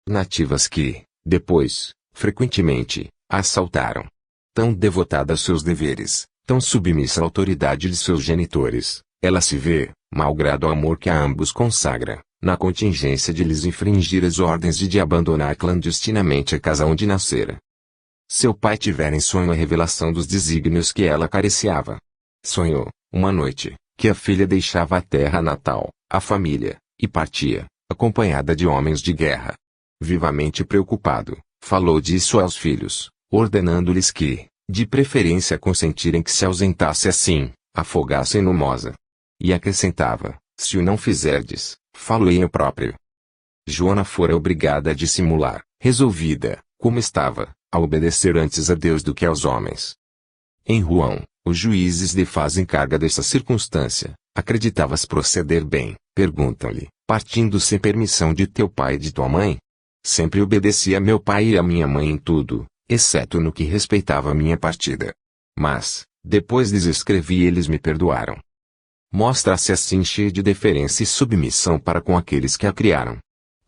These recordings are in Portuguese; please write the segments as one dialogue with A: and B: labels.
A: nativas que, depois, frequentemente, a assaltaram. Tão devotada aos seus deveres, tão submissa à autoridade de seus genitores, ela se vê, malgrado o amor que a ambos consagra, na contingência de lhes infringir as ordens e de abandonar clandestinamente a casa onde nascera. Seu pai tivera em sonho a revelação dos desígnios que ela acariciava. Sonhou, uma noite, que a filha deixava a terra natal, a família, e partia, acompanhada de homens de guerra. Vivamente preocupado, falou disso aos filhos, ordenando-lhes que, de preferência consentirem que se ausentasse assim, afogassem no Mosa. E acrescentava, se o não fizerdes, falo-ei eu próprio. Joana fora obrigada a dissimular, resolvida, como estava, a obedecer antes a Deus do que aos homens. Em Rouen, os juízes lhe fazem carga desta circunstância. Acreditavas proceder bem, perguntam-lhe, partindo sem permissão de teu pai e de tua mãe? Sempre obedeci a meu pai e a minha mãe em tudo, exceto no que respeitava a minha partida. Mas, depois lhes escrevi e eles me perdoaram. Mostra-se assim cheia de deferência e submissão para com aqueles que a criaram.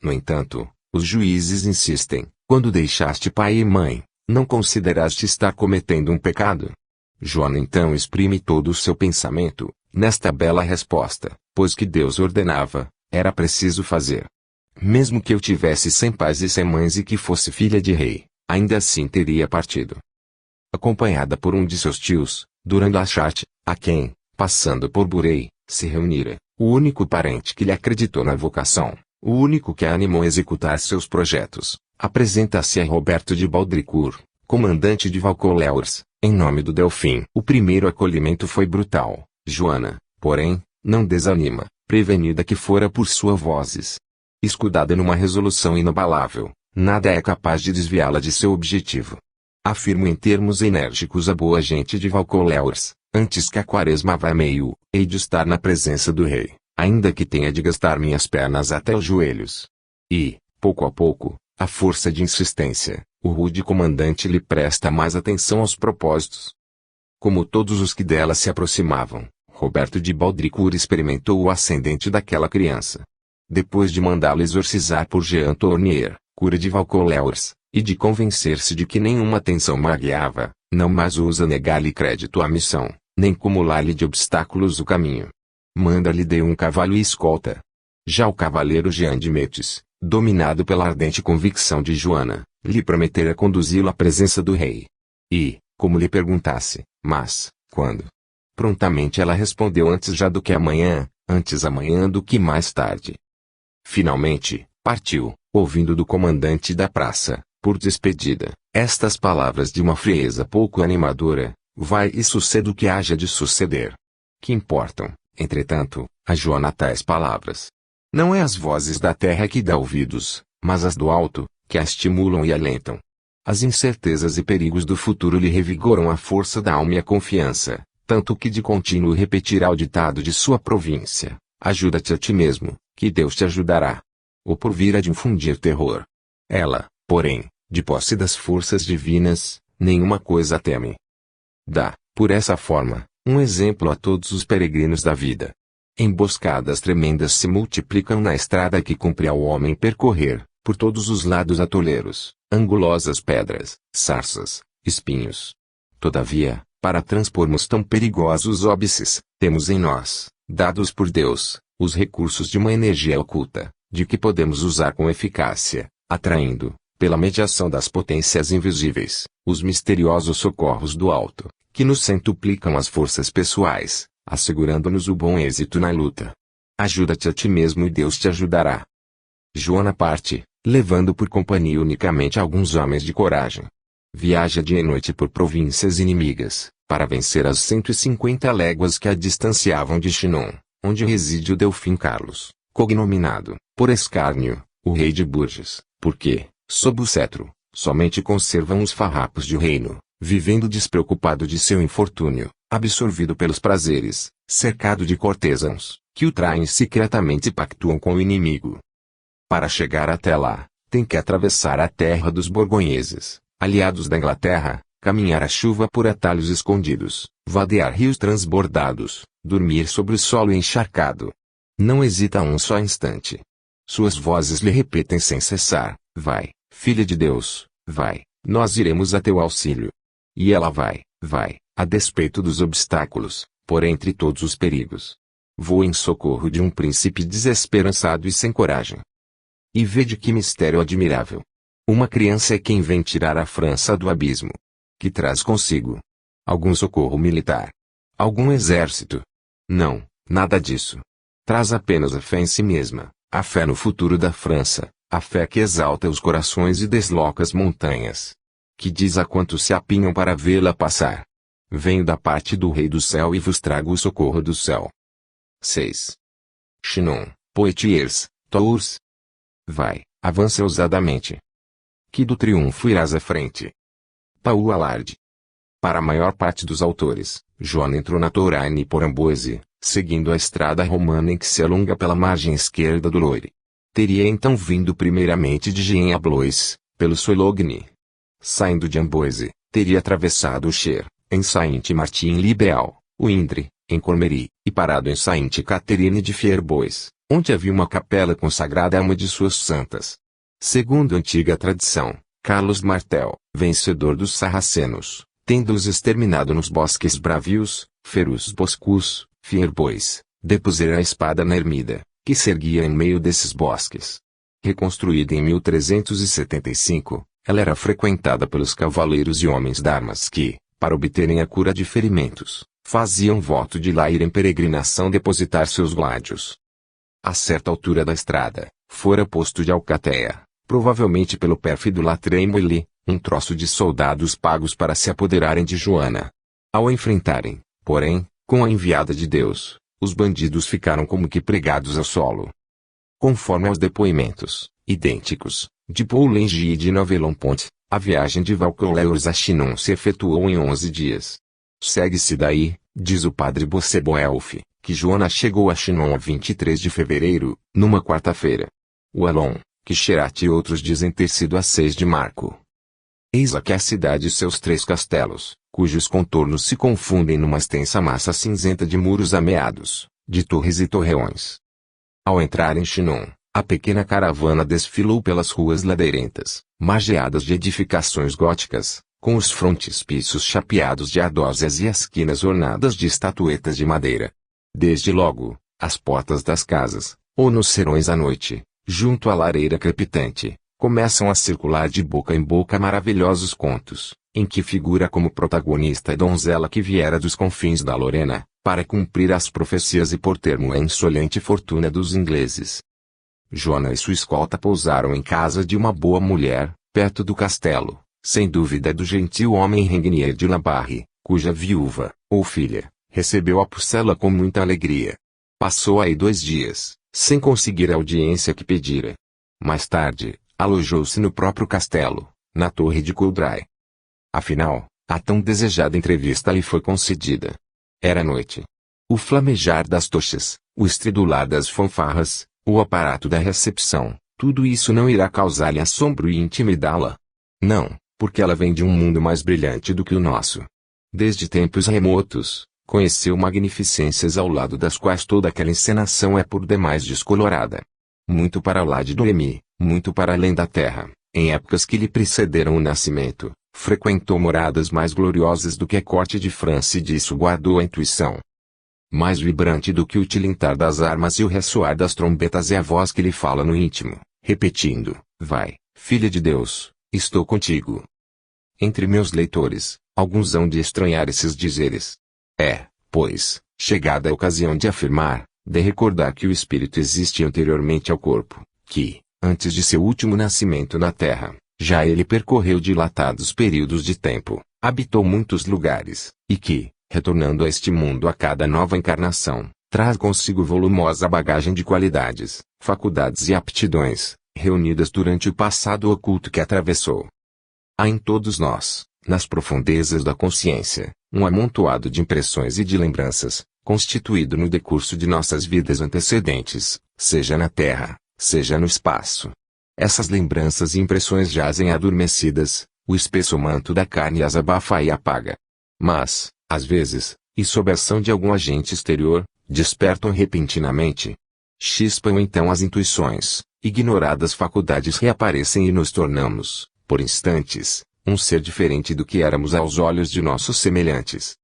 A: No entanto, os juízes insistem, quando deixaste pai e mãe, não consideraste estar cometendo um pecado? Joana então exprime todo o seu pensamento, nesta bela resposta, pois que Deus ordenava, era preciso fazer. Mesmo que eu tivesse 100 pais e 100 mães e que fosse filha de rei, ainda assim teria partido. Acompanhada por um de seus tios, Durand Lachart, a quem, passando por Burey, se reunira, o único parente que lhe acreditou na vocação, o único que a animou a executar seus projetos, apresenta-se a Roberto de Baudricourt, comandante de Vaucouleurs, em nome do Delfim. O primeiro acolhimento foi brutal. Joana, porém, não desanima, prevenida que fora por suas vozes. Escudada numa resolução inabalável, nada é capaz de desviá-la de seu objetivo. Afirmo em termos enérgicos a boa gente de Vaucouleurs, antes que a quaresma vá meio, hei de estar na presença do rei, ainda que tenha de gastar minhas pernas até os joelhos. E, pouco a pouco, à força de insistência, o rude comandante lhe presta mais atenção aos propósitos. Como todos os que dela se aproximavam, Roberto de Baudricourt experimentou o ascendente daquela criança. Depois de mandá-lo exorcizar por Jean Tournier, cura de Vaucouleurs, e de convencer-se de que nenhuma atenção magoava, não mais ousa negar-lhe crédito à missão, nem cumular-lhe de obstáculos o caminho. Manda-lhe de um cavalo e escolta. Já o cavaleiro Jean de Metz, dominado pela ardente convicção de Joana, lhe prometera conduzi-lo à presença do rei. E, como lhe perguntasse, mas, quando? Prontamente ela respondeu antes já do que amanhã, antes amanhã do que mais tarde. Finalmente, partiu, ouvindo do comandante da praça, por despedida, estas palavras de uma frieza pouco animadora: vai e suceda o que haja de suceder. Que importam, entretanto, a Joana tais palavras? Não é as vozes da terra que dá ouvidos, mas as do alto, que a estimulam e alentam. As incertezas e perigos do futuro lhe revigoram a força da alma e a confiança, tanto que de contínuo repetirá o ditado de sua província: ajuda-te a ti mesmo, que Deus te ajudará. O porvir há de infundir terror. Ela, porém, de posse das forças divinas, nenhuma coisa teme. Dá, por essa forma, um exemplo a todos os peregrinos da vida. Emboscadas tremendas se multiplicam na estrada que cumpre ao homem percorrer, por todos os lados atoleiros, angulosas pedras, sarças, espinhos. Todavia, para transpormos tão perigosos óbices, temos em nós, dados por Deus, os recursos de uma energia oculta, de que podemos usar com eficácia, atraindo, pela mediação das potências invisíveis, os misteriosos socorros do alto, que nos centuplicam as forças pessoais, assegurando-nos o bom êxito na luta. Ajuda-te a ti mesmo e Deus te ajudará. Joana parte, levando por companhia unicamente alguns homens de coragem. Viaja dia e noite por províncias inimigas, para vencer as 150 léguas que a distanciavam de Chinon, onde reside o Delfim Carlos, cognominado, por escárnio, o rei de Bourges, porque, sob o cetro, somente conservam os farrapos de reino, vivendo despreocupado de seu infortúnio, absorvido pelos prazeres, cercado de cortesãos, que o traem secretamente e pactuam com o inimigo. Para chegar até lá, tem que atravessar a terra dos borgonheses, aliados da Inglaterra, caminhar a chuva por atalhos escondidos, vadear rios transbordados, dormir sobre o solo encharcado. Não hesita um só instante. Suas vozes lhe repetem sem cessar: Vai, filha de Deus, vai, nós iremos a teu auxílio. E ela vai, a despeito dos obstáculos, por entre todos os perigos. Voa em socorro de um príncipe desesperançado e sem coragem. E vede que mistério admirável. Uma criança é quem vem tirar a França do abismo. Que traz consigo algum socorro militar, algum exército. Não, nada disso. Traz apenas a fé em si mesma, a fé no futuro da França, a fé que exalta os corações e desloca as montanhas. Que diz a quantos se apinham para vê-la passar: venho da parte do Rei do Céu e vos trago o socorro do céu. 6. Chinon, Poitiers, Tours. Vai, avança ousadamente. Que do triunfo irás à frente. Paul Alarde. Para a maior parte dos autores, Joana entrou na Touraine por Amboise, seguindo a estrada romana em que se alonga pela margem esquerda do Loire. Teria então vindo primeiramente de Gien a Blois, pelo Soulogny. Saindo de Amboise, teria atravessado o Cher, em Saint-Martin-Libéal, o Indre, em Cormery, e parado em Sainte-Catherine de Fierbois, onde havia uma capela consagrada a uma de suas santas. Segundo a antiga tradição, Carlos Martel, vencedor dos sarracenos, tendo-os exterminado nos bosques bravios, Ferus Boscus, Fierbois, depusera a espada na ermida, que se erguia em meio desses bosques. Reconstruída em 1375, ela era frequentada pelos cavaleiros e homens d'armas que, para obterem a cura de ferimentos, faziam voto de lá ir em peregrinação depositar seus gládios. A certa altura da estrada, fora posto de alcateia, provavelmente pelo pérfido Latremoille, um troço de soldados pagos para se apoderarem de Joana. Ao enfrentarem, porém, com a enviada de Deus, os bandidos ficaram como que pregados ao solo. Conforme aos depoimentos, idênticos, de Poulengy e de Novelonpont, a viagem de Vaucouleurs a Chinon se efetuou em 11 dias. Segue-se daí, diz o padre Bosseboelf, que Joana chegou a Chinon a 23 de fevereiro, numa quarta-feira. Wallon, Quicherat e outros dizem ter sido a 6 de março. Eis aqui a cidade e seus 3 castelos, cujos contornos se confundem numa extensa massa cinzenta de muros ameados, de torres e torreões. Ao entrar em Chinon, a pequena caravana desfilou pelas ruas ladeirentas, margeadas de edificações góticas, com os frontispícios chapeados de ardósias e as quinas ornadas de estatuetas de madeira. Desde logo, as portas das casas, ou nos serões à noite, junto à lareira crepitante, começam a circular de boca em boca maravilhosos contos, em que figura como protagonista a donzela que viera dos confins da Lorena, para cumprir as profecias e por termo a insolente fortuna dos ingleses. Joana e sua escolta pousaram em casa de uma boa mulher, perto do castelo, sem dúvida do gentil homem Regnier de Labarre, cuja viúva, ou filha, recebeu a Pucela com muita alegria. Passou aí 2 dias, sem conseguir a audiência que pedira. Mais tarde, alojou-se no próprio castelo, na torre de Coudray. Afinal, a tão desejada entrevista lhe foi concedida. Era noite. O flamejar das tochas, o estridular das fanfarras, o aparato da recepção, tudo isso não irá causar-lhe assombro e intimidá-la. Não, porque ela vem de um mundo mais brilhante do que o nosso. Desde tempos remotos, conheceu magnificências ao lado das quais toda aquela encenação é por demais descolorada. Muito para lá de Noemi, muito para além da terra, em épocas que lhe precederam o nascimento, frequentou moradas mais gloriosas do que a corte de França e disso guardou a intuição. Mais vibrante do que o tilintar das armas e o ressoar das trombetas é a voz que lhe fala no íntimo, repetindo: vai, filha de Deus, estou contigo. Entre meus leitores, alguns hão de estranhar esses dizeres. É, pois, chegada a ocasião de afirmar, de recordar que o espírito existe anteriormente ao corpo, que, antes de seu último nascimento na terra, já ele percorreu dilatados períodos de tempo, habitou muitos lugares, e que, retornando a este mundo a cada nova encarnação, traz consigo volumosa bagagem de qualidades, faculdades e aptidões, reunidas durante o passado oculto que atravessou. Há em todos nós, nas profundezas da consciência, um amontoado de impressões e de lembranças, constituído no decurso de nossas vidas antecedentes, seja na terra, seja no espaço. Essas lembranças e impressões jazem adormecidas, o espesso manto da carne as abafa e apaga. Mas, às vezes, e sob a ação de algum agente exterior, despertam repentinamente. Chispam então as intuições, ignoradas faculdades reaparecem e nos tornamos, por instantes, um ser diferente do que éramos aos olhos de nossos semelhantes.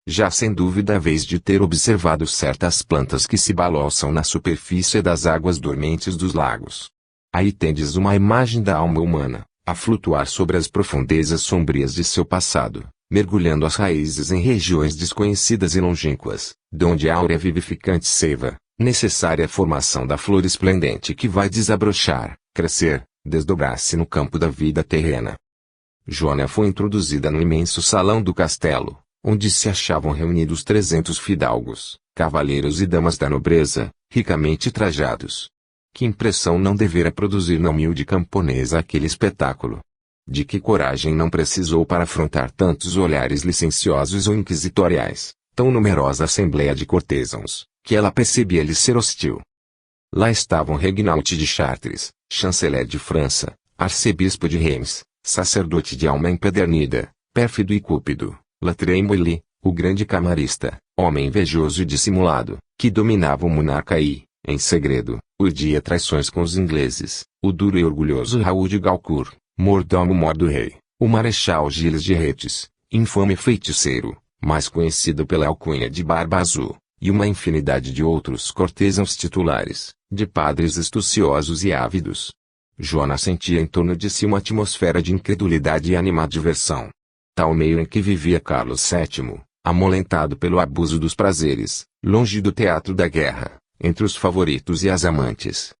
A: Já sem dúvida a vez de ter observado certas plantas que se balançam na superfície das águas dormentes dos lagos. Aí tendes uma imagem da alma humana, a flutuar sobre as profundezas sombrias de seu passado, mergulhando as raízes em regiões desconhecidas e longínquas, donde a áurea vivificante seiva, necessária à formação da flor esplendente que vai desabrochar, crescer, desdobrar-se no campo da vida terrena. Joana foi introduzida no imenso salão do castelo, onde se achavam reunidos 300 fidalgos, cavaleiros e damas da nobreza, ricamente trajados. Que impressão não devera produzir na humilde camponesa aquele espetáculo? De que coragem não precisou para afrontar tantos olhares licenciosos ou inquisitoriais, tão numerosa assembleia de cortesãos, que ela percebia-lhe ser hostil. Lá estavam Regnault de Chartres, chanceler de França, arcebispo de Reims, sacerdote de alma empedernida, pérfido e cúpido, La Trémoille, o grande camarista, homem invejoso e dissimulado, que dominava o monarca e, em segredo, urdia traições com os ingleses, o duro e orgulhoso Raul de Gaucourt, mordomo-mor do rei, o marechal Gilles de Retz, infame feiticeiro, mais conhecido pela alcunha de Barba Azul, e uma infinidade de outros cortesãos titulares, de padres astuciosos e ávidos. Joana sentia em torno de si uma atmosfera de incredulidade e animadversão. Tal meio em que vivia Carlos VII, amolentado pelo abuso dos prazeres, longe do teatro da guerra, entre os favoritos e as amantes.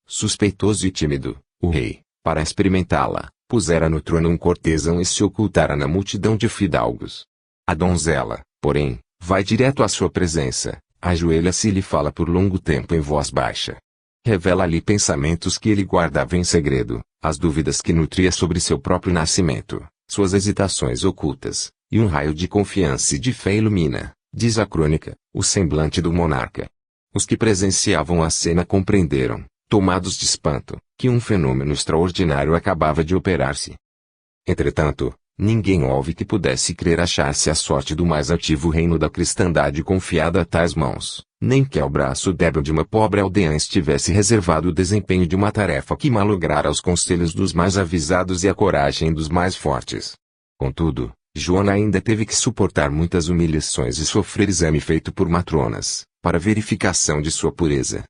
A: Suspeitoso e tímido, o rei, para experimentá-la, pusera no trono um cortesão e se ocultara na multidão de fidalgos. A donzela, porém, vai direto à sua presença, ajoelha-se e lhe fala por longo tempo em voz baixa. Revela-lhe pensamentos que ele guardava em segredo, as dúvidas que nutria sobre seu próprio nascimento, suas hesitações ocultas, e um raio de confiança e de fé ilumina, diz a crônica, o semblante do monarca. Os que presenciavam a cena compreenderam, tomados de espanto, que um fenômeno extraordinário acabava de operar-se. Entretanto, ninguém houve que pudesse crer achar-se a sorte do mais altivo reino da cristandade confiada a tais mãos, nem que ao braço débil de uma pobre aldeã estivesse reservado o desempenho de uma tarefa que malograra os conselhos dos mais avisados e a coragem dos mais fortes. Contudo, Joana ainda teve que suportar muitas humilhações e sofrer exame feito por matronas, para verificação de sua pureza.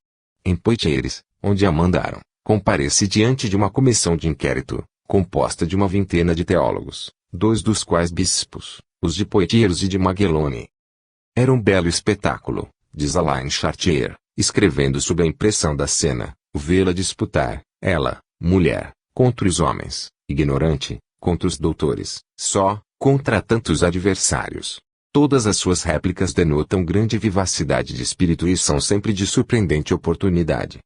A: Em Poitiers, onde a mandaram, comparece diante de uma comissão de inquérito, composta de uma vintena de teólogos, 2 dos quais bispos, os de Poitiers e de Maguelone. Era um belo espetáculo, diz Alain Chartier, escrevendo sob a impressão da cena, vê-la disputar, ela, mulher, contra os homens, ignorante, contra os doutores, só, contra tantos adversários. Todas as suas réplicas denotam grande vivacidade de espírito e são sempre de surpreendente oportunidade.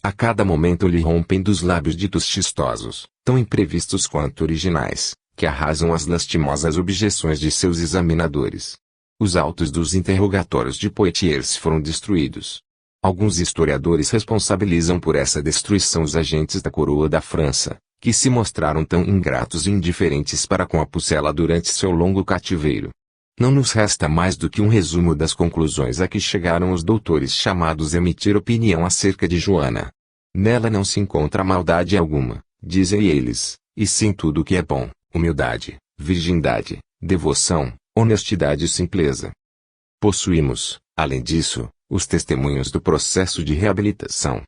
A: A cada momento lhe rompem dos lábios ditos chistosos, tão imprevistos quanto originais, que arrasam as lastimosas objeções de seus examinadores. Os autos dos interrogatórios de Poitiers foram destruídos. Alguns historiadores responsabilizam por essa destruição os agentes da coroa da França, que se mostraram tão ingratos e indiferentes para com a Pucela durante seu longo cativeiro. Não nos resta mais do que um resumo das conclusões a que chegaram os doutores chamados a emitir opinião acerca de Joana. Nela não se encontra maldade alguma, dizem eles, e sim tudo o que é bom, humildade, virgindade, devoção, honestidade e simpleza. Possuímos, além disso, os testemunhos do processo de reabilitação.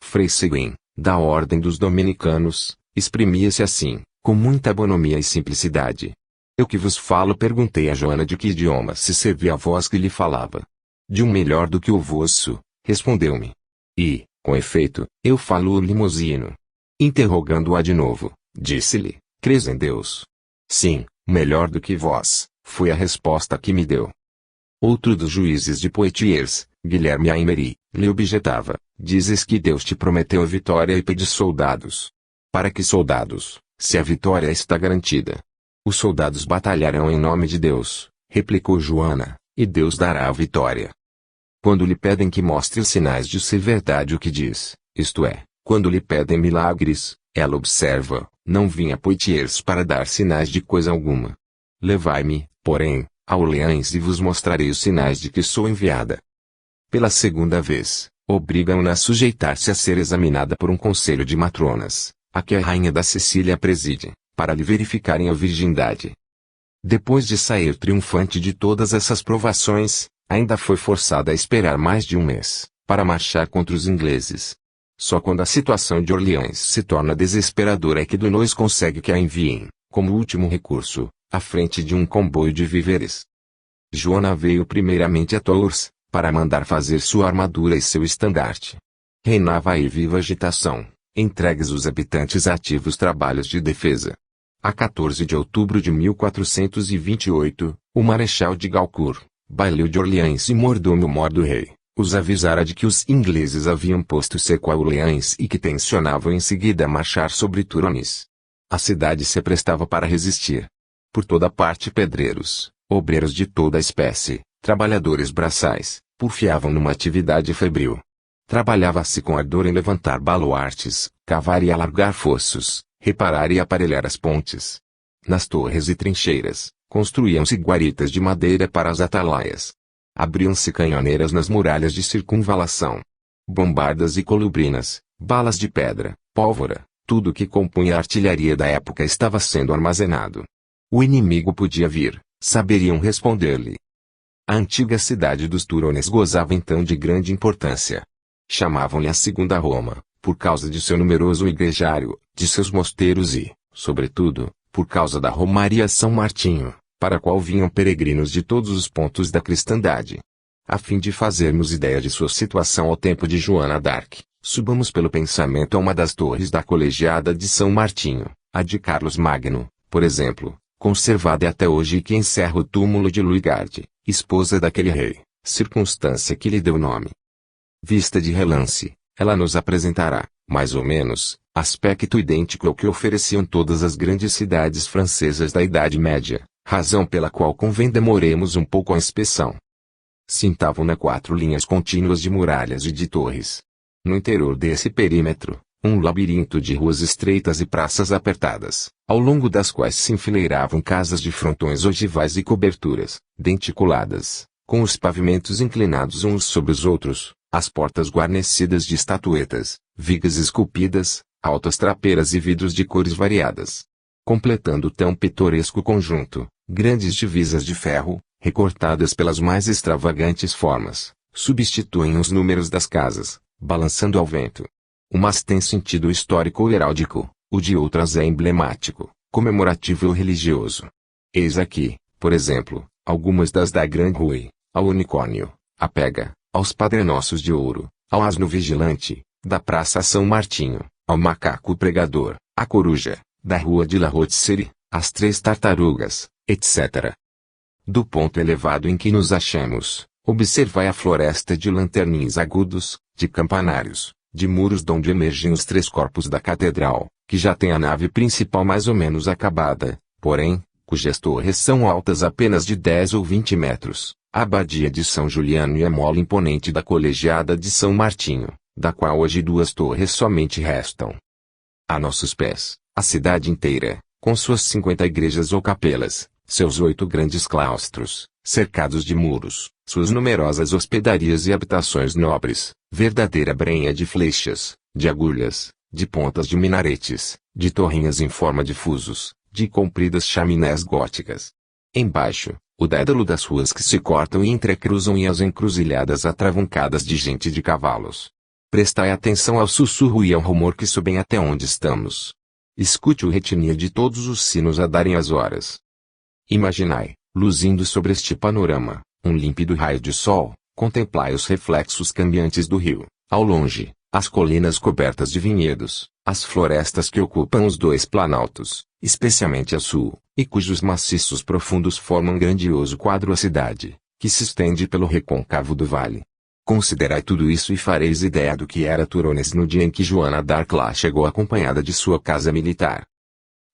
A: Frei Seguin, da Ordem dos Dominicanos, exprimia-se assim, com muita bonomia e simplicidade. Eu que vos falo, perguntei a Joana de que idioma se servia a voz que lhe falava. De um melhor do que o vosso, respondeu-me. E, com efeito, eu falo o limosino. Interrogando-a de novo, disse-lhe, crês em Deus? Sim, melhor do que vós, foi a resposta que me deu. Outro dos juízes de Poitiers, Guilherme Aimery, lhe objetava, dizes que Deus te prometeu a vitória e pedes soldados. Para que soldados, se a vitória está garantida? Os soldados batalharão em nome de Deus, replicou Joana, e Deus dará a vitória. Quando lhe pedem que mostre os sinais de ser verdade o que diz, isto é, quando lhe pedem milagres, ela observa, não vim a Poitiers para dar sinais de coisa alguma. Levai-me, porém, a Orleans e vos mostrarei os sinais de que sou enviada. Pela segunda vez, Obrigam-na a sujeitar-se a ser examinada por um conselho de matronas, a que a rainha da Sicília preside, para lhe verificarem a virgindade. Depois de sair triunfante de todas essas provações, ainda foi forçada a esperar mais de um mês, para marchar contra os ingleses. Só quando a situação de Orleans se torna desesperadora é que Dunois consegue que a enviem, como último recurso, à frente de um comboio de víveres. Joana veio primeiramente a Tours, para mandar fazer sua armadura e seu estandarte. Reinava aí viva agitação, entregues os habitantes a ativos trabalhos de defesa. A 14 de outubro de 1428, o Marechal de Gaucourt, baileu de Orleans e mordomo-mor do rei, os avisara de que os ingleses haviam posto cerco a Orleans e que tencionavam em seguida marchar sobre Touraine. A cidade se prestava para resistir. Por toda parte pedreiros, obreiros de toda espécie, trabalhadores braçais, porfiavam numa atividade febril. Trabalhava-se com ardor em levantar baluartes, cavar e alargar fossos, reparar e aparelhar as pontes. Nas torres e trincheiras, construíam-se guaritas de madeira para as atalaias. Abriam-se canhoneiras nas muralhas de circunvalação. Bombardas e colubrinas, balas de pedra, pólvora, tudo que compunha a artilharia da época estava sendo armazenado. O inimigo podia vir, saberiam responder-lhe. A antiga cidade dos Turones gozava então de grande importância. Chamavam-lhe a Segunda Roma, por causa de seu numeroso igrejário, de seus mosteiros e, sobretudo, por causa da Romaria São Martinho, para a qual vinham peregrinos de todos os pontos da cristandade. A fim de fazermos ideia de sua situação ao tempo de Joana d'Arc, subamos pelo pensamento a uma das torres da Colegiada de São Martinho, a de Carlos Magno, por exemplo, conservada até hoje e que encerra o túmulo de Luigard, esposa daquele rei, circunstância que lhe deu nome. Vista de relance, ela nos apresentará, mais ou menos, aspecto idêntico ao que ofereciam todas as grandes cidades francesas da Idade Média, razão pela qual convém demoremos um pouco a inspeção. Cintavam-na 4 linhas contínuas de muralhas e de torres. No interior desse perímetro, um labirinto de ruas estreitas e praças apertadas, ao longo das quais se enfileiravam casas de frontões ogivais e coberturas, denticuladas, com os pavimentos inclinados uns sobre os outros, as portas guarnecidas de estatuetas, vigas esculpidas, altas trapeiras e vidros de cores variadas. Completando tão pitoresco conjunto, grandes divisas de ferro, recortadas pelas mais extravagantes formas, substituem os números das casas, balançando ao vento. Umas têm sentido histórico ou heráldico, o de outras é emblemático, comemorativo ou religioso. Eis aqui, por exemplo, algumas das da Grande Rue, ao unicórnio, à pega, aos padrenossos de ouro, ao asno vigilante, da Praça São Martinho, ao macaco pregador, à coruja, da Rua de la Rotisserie, às 3 tartarugas, etc. Do ponto elevado em que nos achamos, observai a floresta de lanternins agudos, de campanários, de muros donde emergem os 3 corpos da catedral, que já tem a nave principal mais ou menos acabada, porém, cujas torres são altas apenas de 10 ou 20 metros, a abadia de São Juliano e a mola imponente da Colegiada de São Martinho, da qual hoje 2 torres somente restam. A nossos pés, a cidade inteira, com suas 50 igrejas ou capelas, seus 8 grandes claustros, cercados de muros, suas numerosas hospedarias e habitações nobres, verdadeira brenha de flechas, de agulhas, de pontas de minaretes, de torrinhas em forma de fusos, de compridas chaminés góticas. Embaixo, o dédalo das ruas que se cortam e entrecruzam e as encruzilhadas atravancadas de gente e de cavalos. Prestai atenção ao sussurro e ao rumor que subem até onde estamos. Escute o retinir de todos os sinos a darem as horas. Imaginai, luzindo sobre este panorama, um límpido raio de sol, contemplai os reflexos cambiantes do rio, ao longe, as colinas cobertas de vinhedos, as florestas que ocupam os 2 planaltos, especialmente a sul, e cujos maciços profundos formam um grandioso quadro a cidade, que se estende pelo recôncavo do vale. Considerai tudo isso e fareis ideia do que era Turones no dia em que Joana d'Arc lá chegou acompanhada de sua casa militar.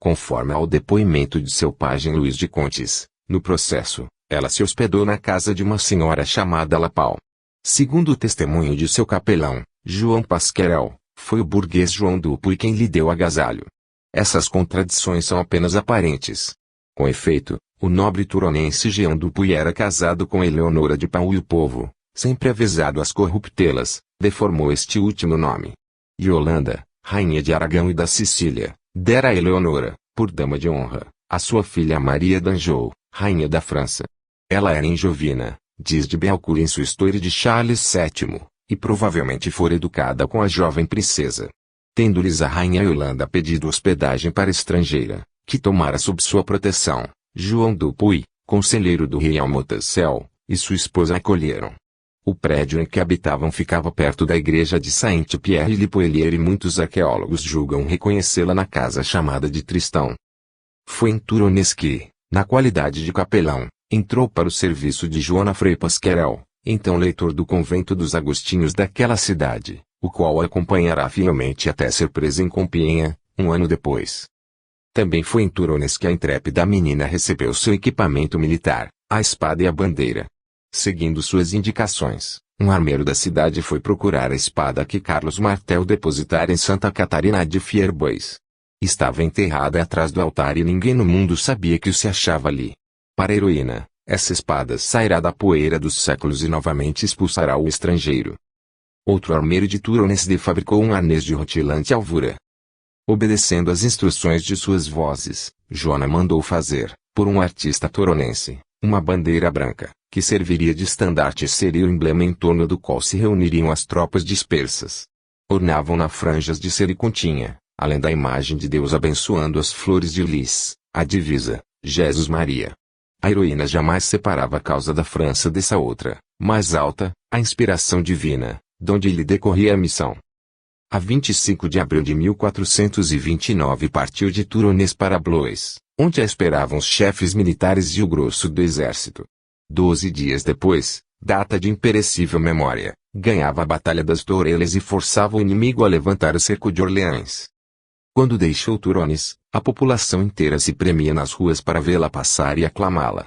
A: Conforme ao depoimento de seu pajem Luís de Contes, no processo, ela se hospedou na casa de uma senhora chamada Lapau. Segundo o testemunho de seu capelão, João Pasquerel, foi o burguês João Dupuy quem lhe deu agasalho. Essas contradições são apenas aparentes. Com efeito, o nobre turonense Jean Dupuy era casado com Eleonora de Pau e o povo, sempre avisado às corruptelas, deformou este último nome. Yolanda, rainha de Aragão e da Sicília, dera a Eleonora, por dama de honra, a sua filha Maria d'Anjou, rainha da França. Ela era Angevina, diz de Belcourt em sua história de Charles VII, e provavelmente fora educada com a jovem princesa. Tendo-lhes a rainha Yolanda pedido hospedagem para estrangeira, que tomara sob sua proteção, João Dupuy, conselheiro do rei Almotacel, e sua esposa acolheram. O prédio em que habitavam ficava perto da igreja de Saint-Pierre-le-Poilier e muitos arqueólogos julgam reconhecê-la na casa chamada de Tristão. Foi em Turones que, na qualidade de capelão, entrou para o serviço de Joana Frei Pasquerel, então leitor do convento dos Agostinhos daquela cidade, o qual a acompanhará fielmente até ser presa em Compiègne, um ano depois. Também foi em Turones que a intrépida menina recebeu seu equipamento militar, a espada e a bandeira. Seguindo suas indicações, um armeiro da cidade foi procurar a espada que Carlos Martel depositara em Santa Catarina de Fierbois. Estava enterrada atrás do altar e ninguém no mundo sabia que o se achava ali. Para a heroína, essa espada sairá da poeira dos séculos e novamente expulsará o estrangeiro. Outro armeiro de Turones fabricou um arnês de rutilante alvura. Obedecendo às instruções de suas vozes, Joana mandou fazer, por um artista toronense, uma bandeira branca, que serviria de estandarte e seria o emblema em torno do qual se reuniriam as tropas dispersas. Ornavam-na franjas de cera e continha, além da imagem de Deus abençoando as flores de lis, a divisa, Jesus Maria. A heroína jamais separava a causa da França dessa outra, mais alta, a inspiração divina, donde lhe decorria a missão. A 25 de abril de 1429 partiu de Turones para Blois, onde a esperavam os chefes militares e o grosso do exército. 12 dias depois, data de imperecível memória, ganhava a Batalha das Toureles e forçava o inimigo a levantar o cerco de Orleans. Quando deixou Turones, a população inteira se premia nas ruas para vê-la passar e aclamá-la.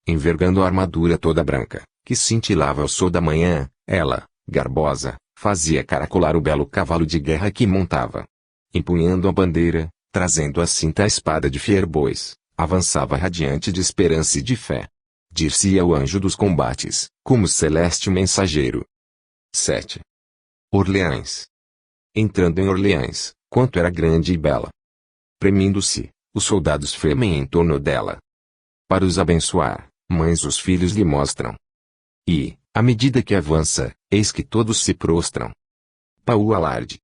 A: Envergando a armadura toda branca, que cintilava ao sol da manhã, ela, garbosa, fazia caracolar o belo cavalo de guerra que montava. Empunhando a bandeira, trazendo à cinta a espada de Fierbois, avançava radiante de esperança e de fé. Dir-se-ia o anjo dos combates, como celeste mensageiro. 7. Orleans. Entrando em Orleans, quanto era grande e bela. Premindo-se, os soldados fremem em torno dela. Para os abençoar, mães os filhos lhe mostram. E, à medida que avança, eis que todos se prostram. Paul Alarde.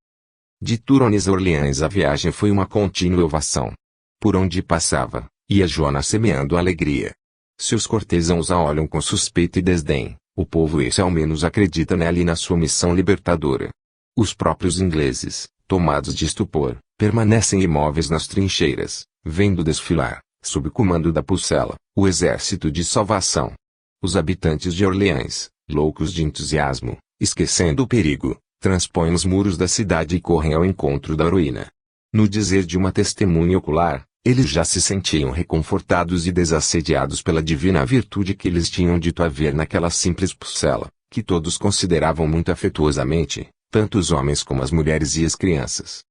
A: De Turones a Orleans a viagem foi uma contínua ovação. Por onde passava, ia Joana semeando alegria. Se os cortesãos a olham com suspeita e desdém, o povo esse ao menos acredita nela e na sua missão libertadora. Os próprios ingleses, tomados de estupor, permanecem imóveis nas trincheiras, vendo desfilar, sob comando da Pucela, o exército de salvação. Os habitantes de Orleans, loucos de entusiasmo, esquecendo o perigo, transpõem os muros da cidade e correm ao encontro da heroína. No dizer de uma testemunha ocular, eles já se sentiam reconfortados e desassediados pela divina virtude que eles tinham dito haver naquela simples Pucela, que todos consideravam muito afetuosamente, tanto os homens como as mulheres e as crianças.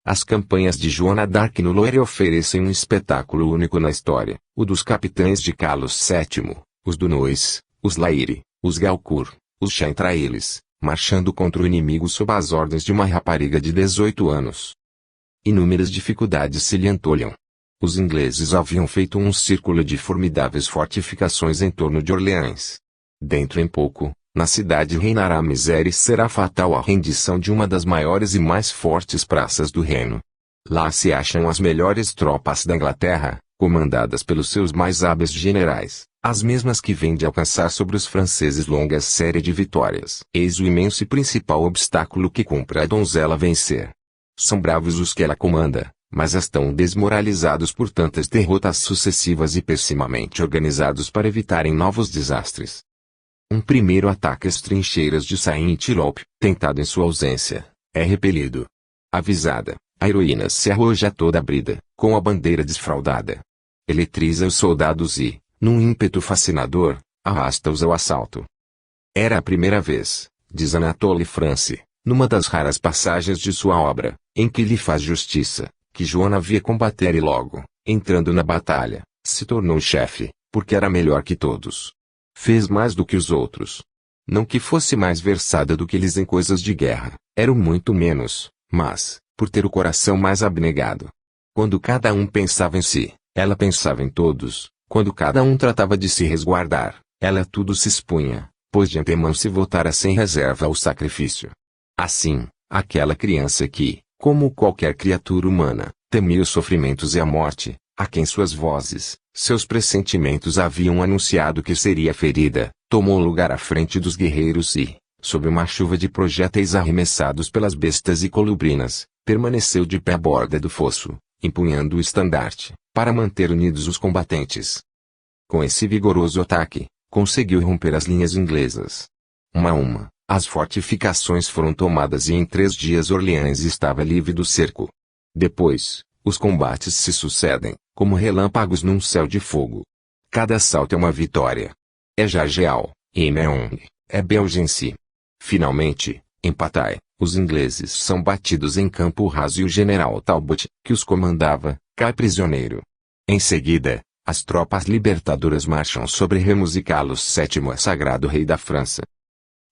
A: As campanhas de Joana d'Arc no Loire oferecem um espetáculo único na história, o dos capitães de Carlos VII, os Dunois, os Laire, os Galcourt, os Chantrailles, marchando contra o inimigo sob as ordens de uma rapariga de 18 anos. Inúmeras dificuldades se lhe antolham. Os ingleses haviam feito um círculo de formidáveis fortificações em torno de Orleans. Dentro em pouco, na cidade reinará a miséria e será fatal a rendição de uma das maiores e mais fortes praças do reino. Lá se acham as melhores tropas da Inglaterra, comandadas pelos seus mais hábeis generais, as mesmas que vêm de alcançar sobre os franceses longa série de vitórias. Eis o imenso e principal obstáculo que cumpre a donzela vencer. São bravos os que ela comanda, mas estão desmoralizados por tantas derrotas sucessivas e pessimamente organizados para evitarem novos desastres. Um primeiro ataque às trincheiras de Saint-Lô, tentado em sua ausência, é repelido. Avisada, a heroína se arroja toda brida, com a bandeira desfraldada. Eletriza os soldados e, num ímpeto fascinador, arrasta-os ao assalto. Era a primeira vez, diz Anatole France, numa das raras passagens de sua obra, em que lhe faz justiça, que Joana via combater e logo, entrando na batalha, se tornou chefe, porque era melhor que todos. Fez mais do que os outros. Não que fosse mais versada do que eles em coisas de guerra, era muito menos, mas, por ter o coração mais abnegado. Quando cada um pensava em si, ela pensava em todos. Quando cada um tratava de se resguardar, ela tudo se expunha, pois de antemão se voltara sem reserva ao sacrifício. Assim, aquela criança que, como qualquer criatura humana, temia os sofrimentos e a morte, a quem suas vozes, seus pressentimentos haviam anunciado que seria ferida, tomou lugar à frente dos guerreiros e, sob uma chuva de projéteis arremessados pelas bestas e colubrinas, permaneceu de pé à borda do fosso, empunhando o estandarte, para manter unidos os combatentes. Com esse vigoroso ataque, conseguiu romper as linhas inglesas. Uma a uma, as fortificações foram tomadas e em 3 dias Orleans estava livre do cerco. Depois, os combates se sucedem, como relâmpagos num céu de fogo. Cada assalto é uma vitória. É Jargeau, é Meung, é Belgency. Finalmente, em Patay, os ingleses são batidos em campo raso e o general Talbot, que os comandava, cai prisioneiro. Em seguida, as tropas libertadoras marcham sobre Remus Carlos VII é sagrado rei da França.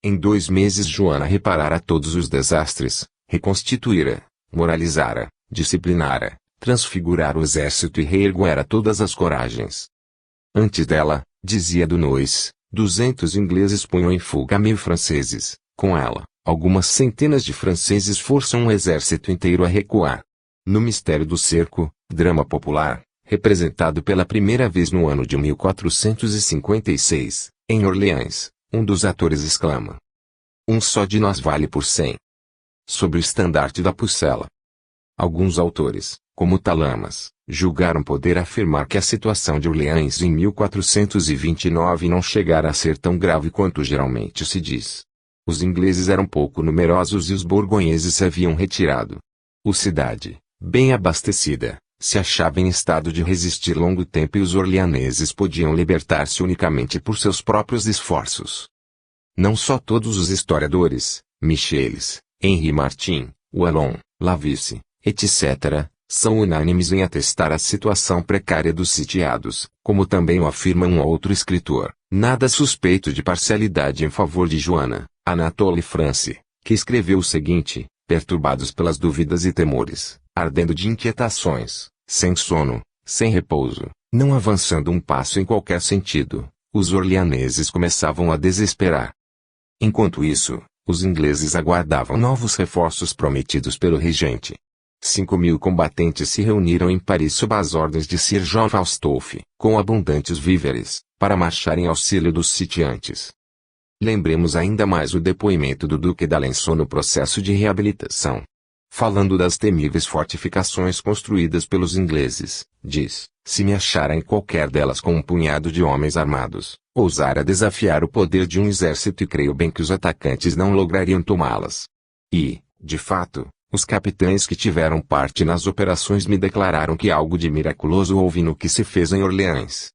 A: Em 2 meses Joana reparara todos os desastres, reconstituíra, moralizara, disciplinara, transfigurara o exército e reerguera todas as coragens. Antes dela, dizia Dunois, 200 ingleses punham em fuga 1000 franceses. Com ela, algumas centenas de franceses forçam um exército inteiro a recuar. No mistério do cerco, drama popular, representado pela primeira vez no ano de 1456, em Orleans, um dos atores exclama: "Um só de nós vale por 100. Sobre o estandarte da Pucela. Alguns autores, como Talamas, julgaram poder afirmar que a situação de Orleans em 1429 não chegara a ser tão grave quanto geralmente se diz. Os ingleses eram pouco numerosos e os borgonheses se haviam retirado. A cidade, bem abastecida, se achava em estado de resistir longo tempo e os orleaneses podiam libertar-se unicamente por seus próprios esforços. Não só todos os historiadores, Michelis, Henri Martin, Wallon, Lavice, etc., são unânimes em atestar a situação precária dos sitiados, como também o afirma um outro escritor, nada suspeito de parcialidade em favor de Joana, Anatole France, que escreveu o seguinte: perturbados pelas dúvidas e temores, ardendo de inquietações, sem sono, sem repouso, não avançando um passo em qualquer sentido, os orleaneses começavam a desesperar. Enquanto isso, os ingleses aguardavam novos reforços prometidos pelo regente. 5.000 combatentes se reuniram em Paris sob as ordens de Sir John Falstaff, com abundantes víveres, para marchar em auxílio dos sitiantes. Lembremos ainda mais o depoimento do Duque d'Alençon no processo de reabilitação. Falando das temíveis fortificações construídas pelos ingleses, diz: "Se me achara em qualquer delas com um punhado de homens armados, ousara desafiar o poder de um exército e creio bem que os atacantes não lograriam tomá-las." E, de fato, os capitães que tiveram parte nas operações me declararam que algo de miraculoso houve no que se fez em Orleans.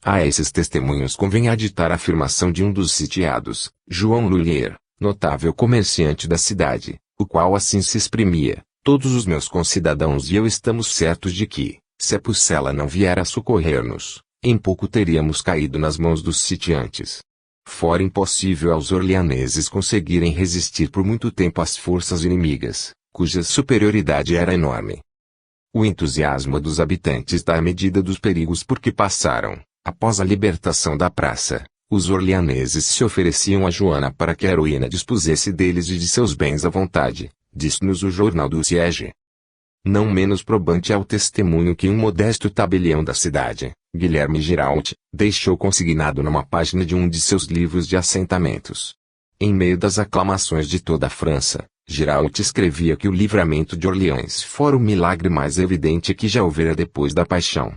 A: A esses testemunhos convém aditar a afirmação de um dos sitiados, João Lullier, notável comerciante da cidade, o qual assim se exprimia: "Todos os meus concidadãos e eu estamos certos de que, se a Pucela não vier a socorrer-nos, em pouco teríamos caído nas mãos dos sitiantes. Fora impossível aos orleaneses conseguirem resistir por muito tempo às forças inimigas, cuja superioridade era enorme." O entusiasmo dos habitantes dá a medida dos perigos por que passaram. Após a libertação da praça, os orleaneses se ofereciam a Joana para que a heroína dispusesse deles e de seus bens à vontade, diz-nos o jornal do Siège. Não menos probante é o testemunho que um modesto tabelião da cidade, Guilherme Girault, deixou consignado numa página de um de seus livros de assentamentos. Em meio das aclamações de toda a França, Girault escrevia que o livramento de Orleans fora o milagre mais evidente que já houvera depois da paixão.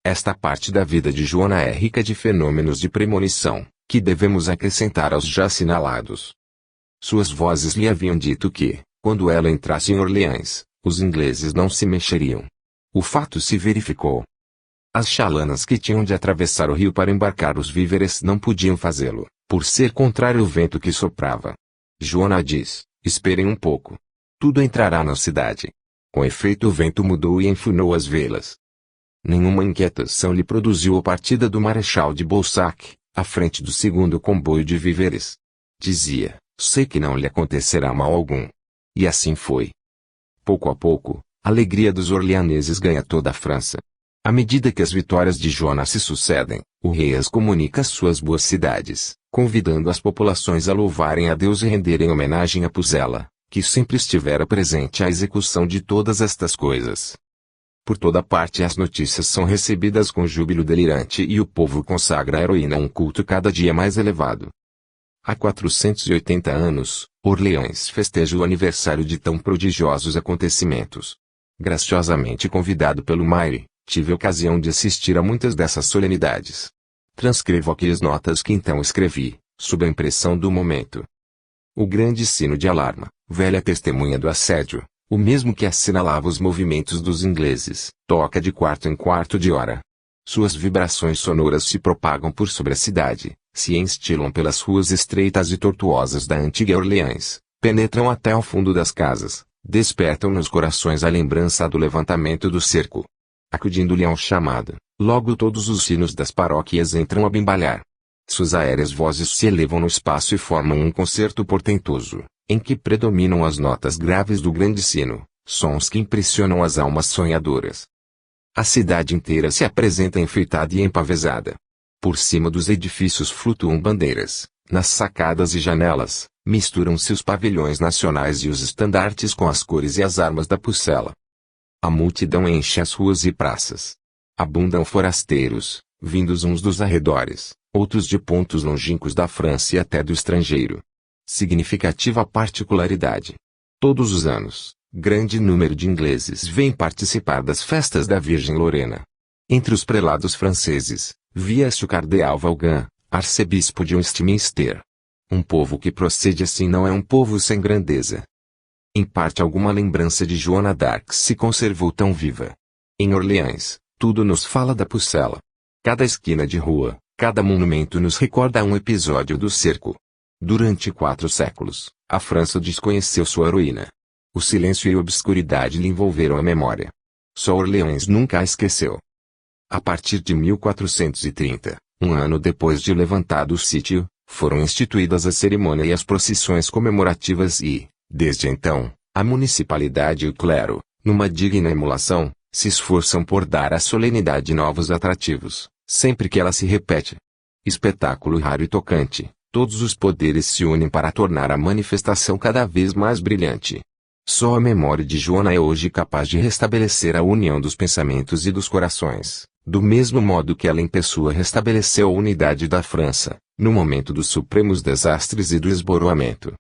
A: Esta parte da vida de Joana é rica de fenômenos de premonição, que devemos acrescentar aos já assinalados. Suas vozes lhe haviam dito que, quando ela entrasse em Orleans, os ingleses não se mexeriam. O fato se verificou. As chalanas que tinham de atravessar o rio para embarcar os víveres não podiam fazê-lo, por ser contrário o vento que soprava. Joana diz: "Esperem um pouco. Tudo entrará na cidade." Com efeito o vento mudou e enfunou as velas. Nenhuma inquietação lhe produziu a partida do Marechal de Boussac, à frente do segundo comboio de víveres. Dizia, sei que não lhe acontecerá mal algum. E assim foi. Pouco a pouco, a alegria dos orleaneses ganha toda a França. À medida que as vitórias de Jonas se sucedem, o rei as comunica às suas boas cidades, convidando as populações a louvarem a Deus e renderem homenagem a Pusela, que sempre estivera presente à execução de todas estas coisas. Por toda parte as notícias são recebidas com júbilo delirante e o povo consagra à heroína um culto cada dia mais elevado. Há 480 anos, Orleans festeja o aniversário de tão prodigiosos acontecimentos. Graciosamente convidado pelo Maire, tive ocasião de assistir a muitas dessas solenidades. Transcrevo aqui as notas que então escrevi, sob a impressão do momento. O grande sino de alarma, velha testemunha do assédio, o mesmo que assinalava os movimentos dos ingleses, toca de quarto em quarto de hora. Suas vibrações sonoras se propagam por sobre a cidade, se enstilam pelas ruas estreitas e tortuosas da antiga Orleans, penetram até ao fundo das casas, despertam nos corações a lembrança do levantamento do cerco. Acudindo-lhe ao chamado, logo todos os sinos das paróquias entram a bimbalhar. Suas aéreas vozes se elevam no espaço e formam um concerto portentoso, em que predominam as notas graves do grande sino, sons que impressionam as almas sonhadoras. A cidade inteira se apresenta enfeitada e empavesada. Por cima dos edifícios flutuam bandeiras, nas sacadas e janelas, misturam-se os pavilhões nacionais e os estandartes com as cores e as armas da Pucela. A multidão enche as ruas e praças. Abundam forasteiros, vindos uns dos arredores, outros de pontos longínquos da França e até do estrangeiro. Significativa particularidade. Todos os anos, grande número de ingleses vêm participar das festas da Virgem Lorena. Entre os prelados franceses, via-se o cardeal Vaughan, arcebispo de Westminster. Um povo que procede assim não é um povo sem grandeza. Em parte alguma lembrança de Joana d'Arc se conservou tão viva. Em Orleans, tudo nos fala da Pucela. Cada esquina de rua, cada monumento nos recorda um episódio do cerco. Durante 4 séculos, a França desconheceu sua heroína. O silêncio e a obscuridade lhe envolveram a memória. Só Orleans nunca a esqueceu. A partir de 1430, um ano depois de levantado o sítio, foram instituídas a cerimônia e as procissões comemorativas e, desde então, a municipalidade e o clero, numa digna emulação, se esforçam por dar à solenidade novos atrativos, sempre que ela se repete. Espetáculo raro e tocante, todos os poderes se unem para tornar a manifestação cada vez mais brilhante. Só a memória de Joana é hoje capaz de restabelecer a união dos pensamentos e dos corações, do mesmo modo que ela em pessoa restabeleceu a unidade da França, no momento dos supremos desastres e do esboroamento.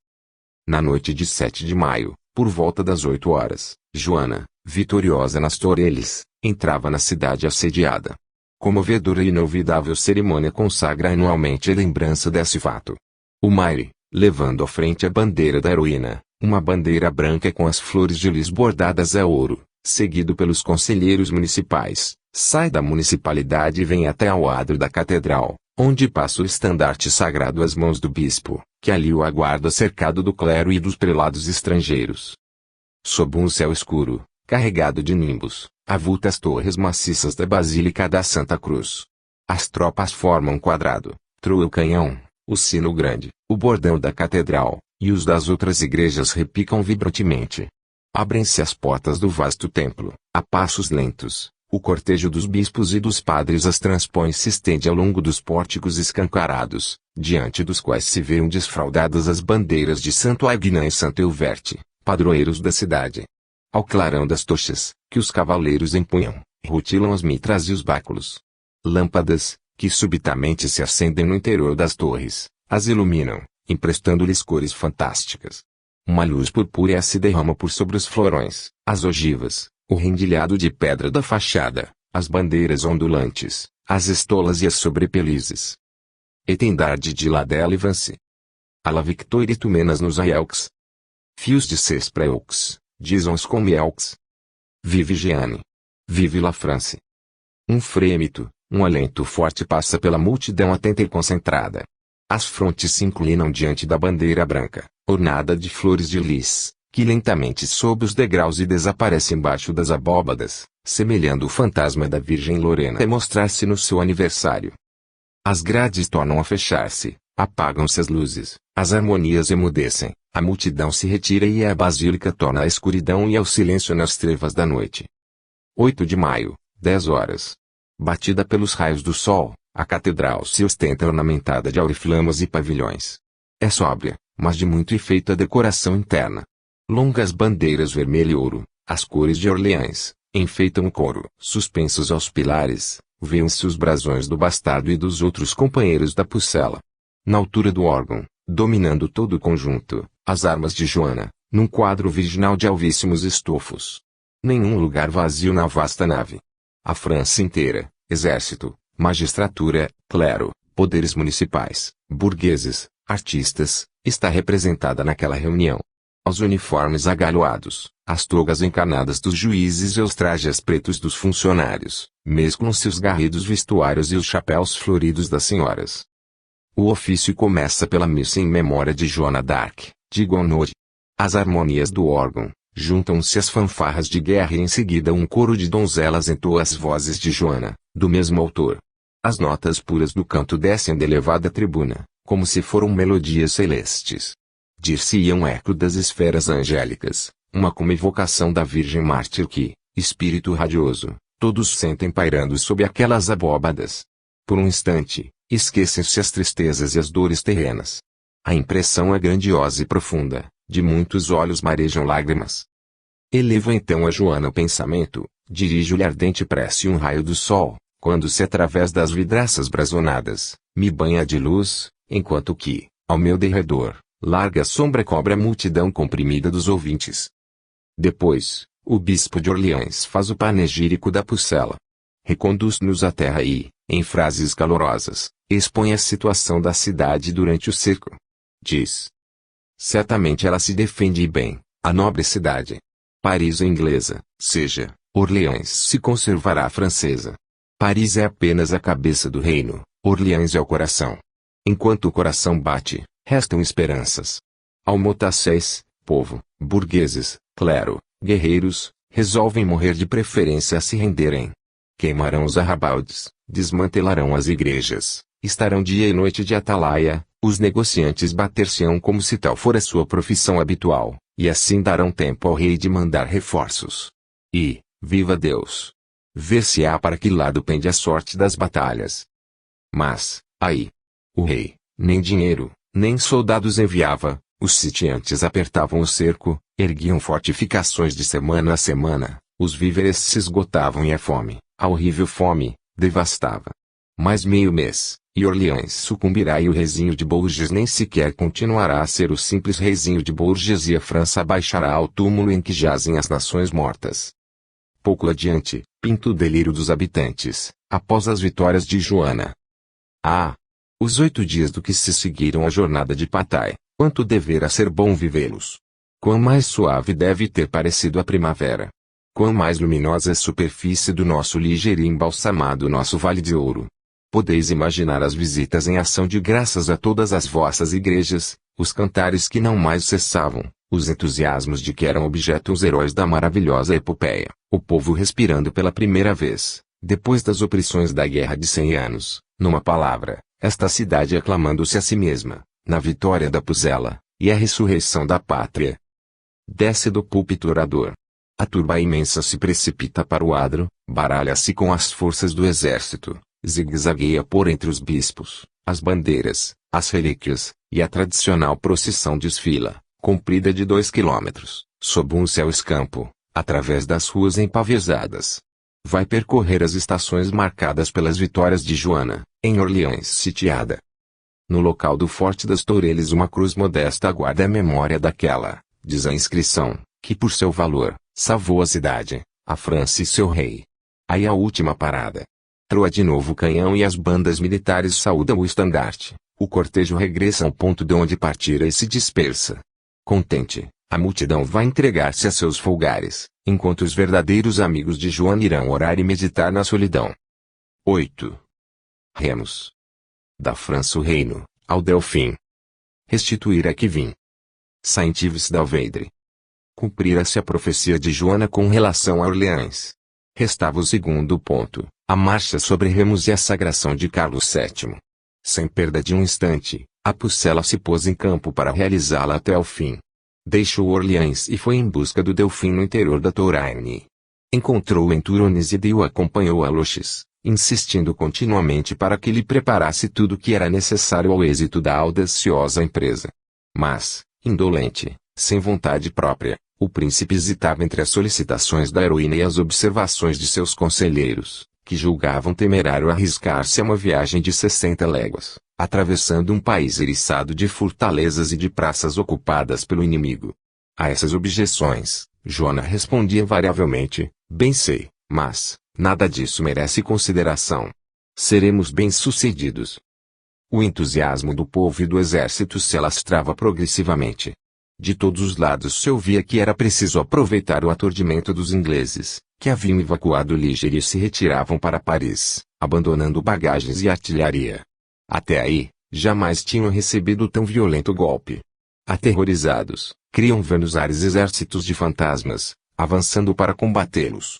A: Na noite de 7 de maio, por volta das 8 horas, Joana, vitoriosa nas Tourelles, entrava na cidade assediada. Comovedora e inolvidável cerimônia consagra anualmente a lembrança desse fato. O Maire, levando à frente a bandeira da heroína, uma bandeira branca com as flores de lis bordadas a ouro, seguido pelos conselheiros municipais, sai da municipalidade e vem até ao adro da catedral, onde passa o estandarte sagrado às mãos do bispo, que ali o aguarda cercado do clero e dos prelados estrangeiros. Sob um céu escuro, carregado de nimbos, avulta as torres maciças da Basílica da Santa Cruz. As tropas formam um quadrado, troa o canhão, o sino grande, o bordão da catedral, e os das outras igrejas repicam vibrantemente. Abrem-se as portas do vasto templo, a passos lentos. O cortejo dos bispos e dos padres as transpõe e se estende ao longo dos pórticos escancarados, diante dos quais se veem desfraldadas as bandeiras de Santo Aignan e Santo Euverte, padroeiros da cidade. Ao clarão das tochas, que os cavaleiros empunham, rutilam as mitras e os báculos. Lâmpadas, que subitamente se acendem no interior das torres, as iluminam, emprestando-lhes cores fantásticas. Uma luz purpúrea se derrama por sobre os florões, as ogivas, o rendilhado de pedra da fachada, as bandeiras ondulantes, as estolas e as sobrepelizes. Etendard de la Délivrance. À la victoire tu menas nos aelx. Fios de ses preux, disons comme elx. Vive Jeanne. Vive la France. Um frêmito, um alento forte passa pela multidão atenta e concentrada. As frontes se inclinam diante da bandeira branca, ornada de flores de lis, que lentamente sobe os degraus e desaparece embaixo das abóbadas, semelhando o fantasma da Virgem Lorena a mostrar-se no seu aniversário. As grades tornam a fechar-se, Apagam-se as luzes, as harmonias emudecem, a multidão se retira e a basílica torna à escuridão e ao silêncio nas trevas da noite. 8 de maio, 10 horas. Batida pelos raios do sol, a catedral se ostenta ornamentada de auriflamas e pavilhões. É sóbria, mas de muito efeito a decoração interna. Longas bandeiras vermelho e ouro, as cores de Orleans, enfeitam o coro. Suspensos aos pilares, vêem-se os brasões do bastardo e dos outros companheiros da Pucela. Na altura do órgão, dominando todo o conjunto, as armas de Joana, num quadro virginal de alvíssimos estofos. Nenhum lugar vazio na vasta nave. A França inteira, exército, magistratura, clero, poderes municipais, burgueses, artistas, está representada naquela reunião. Aos uniformes agalhoados, as togas encarnadas dos juízes e os trajes pretos dos funcionários, mesclam-se os garridos vestuários e os chapéus floridos das senhoras. O ofício começa pela missa em memória de Joana d'Arc, de Gounod. As harmonias do órgão, juntam-se às fanfarras de guerra e em seguida um coro de donzelas entoa as vozes de Joana, do mesmo autor. As notas puras do canto descem da elevada tribuna, como se foram melodias celestes. Dir-se-ia um eco das esferas angélicas, uma como evocação da Virgem Mártir que, espírito radioso, todos sentem pairando sob aquelas abóbadas. Por um instante, esquecem-se as tristezas e as dores terrenas. A impressão é grandiosa e profunda, de muitos olhos marejam lágrimas. Eleva então a Joana o pensamento, dirijo-lhe ardente prece um raio do sol, quando se através das vidraças brazonadas, me banha de luz, enquanto que, ao meu derredor, larga sombra cobre a multidão comprimida dos ouvintes. Depois, o bispo de Orleans faz o panegírico da Pucela. Reconduz-nos à terra e, em frases calorosas, expõe a situação da cidade durante o cerco. Diz: certamente ela se defende bem, a nobre cidade. Paris é inglesa, seja, Orleans se conservará francesa. Paris é apenas a cabeça do reino, Orleans é o coração. Enquanto o coração bate, restam esperanças. Almotacés, povo, burgueses, clero, guerreiros, resolvem morrer de preferência a se renderem. Queimarão os arrabaldes, desmantelarão as igrejas, estarão dia e noite de atalaia, os negociantes bater-se-ão como se tal fora sua profissão habitual, e assim darão tempo ao rei de mandar reforços. E, viva Deus! Ver-se-á para que lado pende a sorte das batalhas. Mas, aí, o rei, nem dinheiro, nem soldados enviava, os sitiantes apertavam o cerco, erguiam fortificações de semana a semana, os víveres se esgotavam e a fome, a horrível fome, devastava. Mais meio mês, e Orleans sucumbirá e o reizinho de Bourges nem sequer continuará a ser o simples reizinho de Bourges e a França baixará ao túmulo em que jazem as nações mortas. Pouco adiante, pinta o delírio dos habitantes, após as vitórias de Joana. Ah! Os 8 dias do que se seguiram à jornada de Patay, quanto deverá ser bom vivê-los! Quão mais suave deve ter parecido a primavera! Quão mais luminosa a superfície do nosso ligeiro e embalsamado nosso Vale de Ouro! Podeis imaginar as visitas em ação de graças a todas as vossas igrejas, os cantares que não mais cessavam, os entusiasmos de que eram objeto os heróis da maravilhosa epopeia, o povo respirando pela primeira vez, depois das opressões da Guerra de 100 anos, numa palavra, esta cidade aclamando-se a si mesma, na vitória da Pucela, e a ressurreição da pátria. Desce do púlpito orador. A turba imensa se precipita para o adro, baralha-se com as forças do exército, zigue-zagueia por entre os bispos, as bandeiras, as relíquias, e a tradicional procissão desfila, comprida de 2 quilômetros, sob um céu escampo, através das ruas empavesadas. Vai percorrer as estações marcadas pelas vitórias de Joana, em Orleans sitiada. No local do Forte das Toureles uma cruz modesta aguarda a memória daquela, diz a inscrição, que por seu valor, salvou a cidade, a França e seu rei. Aí a última parada. Troa de novo o canhão e as bandas militares saúdam o estandarte, o cortejo regressa ao ponto de onde partira e se dispersa. Contente, a multidão vai entregar-se a seus folgares, enquanto os verdadeiros amigos de Joana irão orar e meditar na solidão. 8. Remos. Da França o reino, ao Delfim. Restituir a que vim. Saint-Yves d'Alveidre. Cumprirá-se a profecia de Joana com relação a Orleans. Restava o segundo ponto, a marcha sobre Remos e a sagração de Carlos VII. Sem perda de um instante, A Pucela se pôs em campo para realizá-la até o fim. Deixou Orleans e foi em busca do Delfim no interior da Touraine. Encontrou-o em Tournes e o acompanhou a Loches, insistindo continuamente para que lhe preparasse tudo o que era necessário ao êxito da audaciosa empresa. Mas, indolente, sem vontade própria, o príncipe hesitava entre as solicitações da heroína e as observações de seus conselheiros, que julgavam temerário arriscar-se a uma viagem de 60 léguas, atravessando um país eriçado de fortalezas e de praças ocupadas pelo inimigo. A essas objeções, Joana respondia invariavelmente: bem sei, mas nada disso merece consideração. Seremos bem-sucedidos. O entusiasmo do povo e do exército se alastrava progressivamente. De todos os lados se ouvia que era preciso aproveitar o aturdimento dos ingleses, que haviam evacuado Liger e se retiravam para Paris, abandonando bagagens e artilharia. Até aí, jamais tinham recebido tão violento golpe. Aterrorizados, criam ver nos ares exércitos de fantasmas, avançando para combatê-los.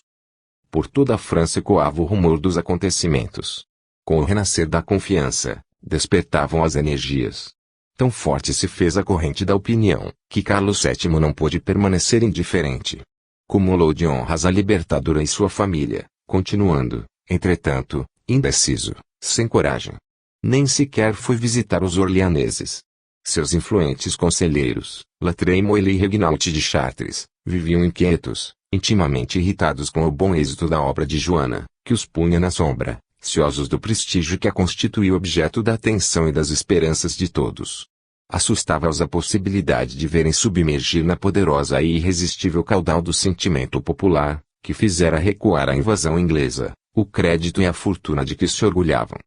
A: Por toda a França ecoava o rumor dos acontecimentos. Com o renascer da confiança, despertavam as energias. Tão forte se fez a corrente da opinião, que Carlos VII não pôde permanecer indiferente. Cumulou de honras a libertadora e sua família, continuando, entretanto, indeciso, sem coragem. Nem sequer foi visitar os orleaneses. Seus influentes conselheiros, La Trémoille e Regnault de Chartres, viviam inquietos, intimamente irritados com o bom êxito da obra de Joana, que os punha na sombra, ciosos do prestígio que a constituía objeto da atenção e das esperanças de todos. Assustava-os a possibilidade de verem submergir na poderosa e irresistível caudal do sentimento popular, que fizera recuar a invasão inglesa, o crédito e a fortuna de que se orgulhavam.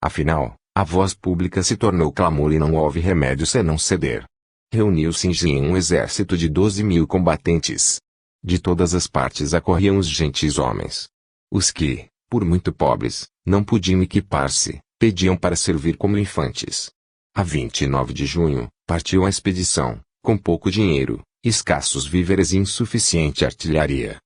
A: Afinal, a voz pública se tornou clamor e não houve remédio senão ceder. Reuniu-se em Gien um exército de 12.000 combatentes. De todas as partes acorriam os gentis homens. Os que, por muito pobres, não podiam equipar-se, pediam para servir como infantes. A 29 de junho, partiu a expedição, com pouco dinheiro, escassos víveres e insuficiente artilharia.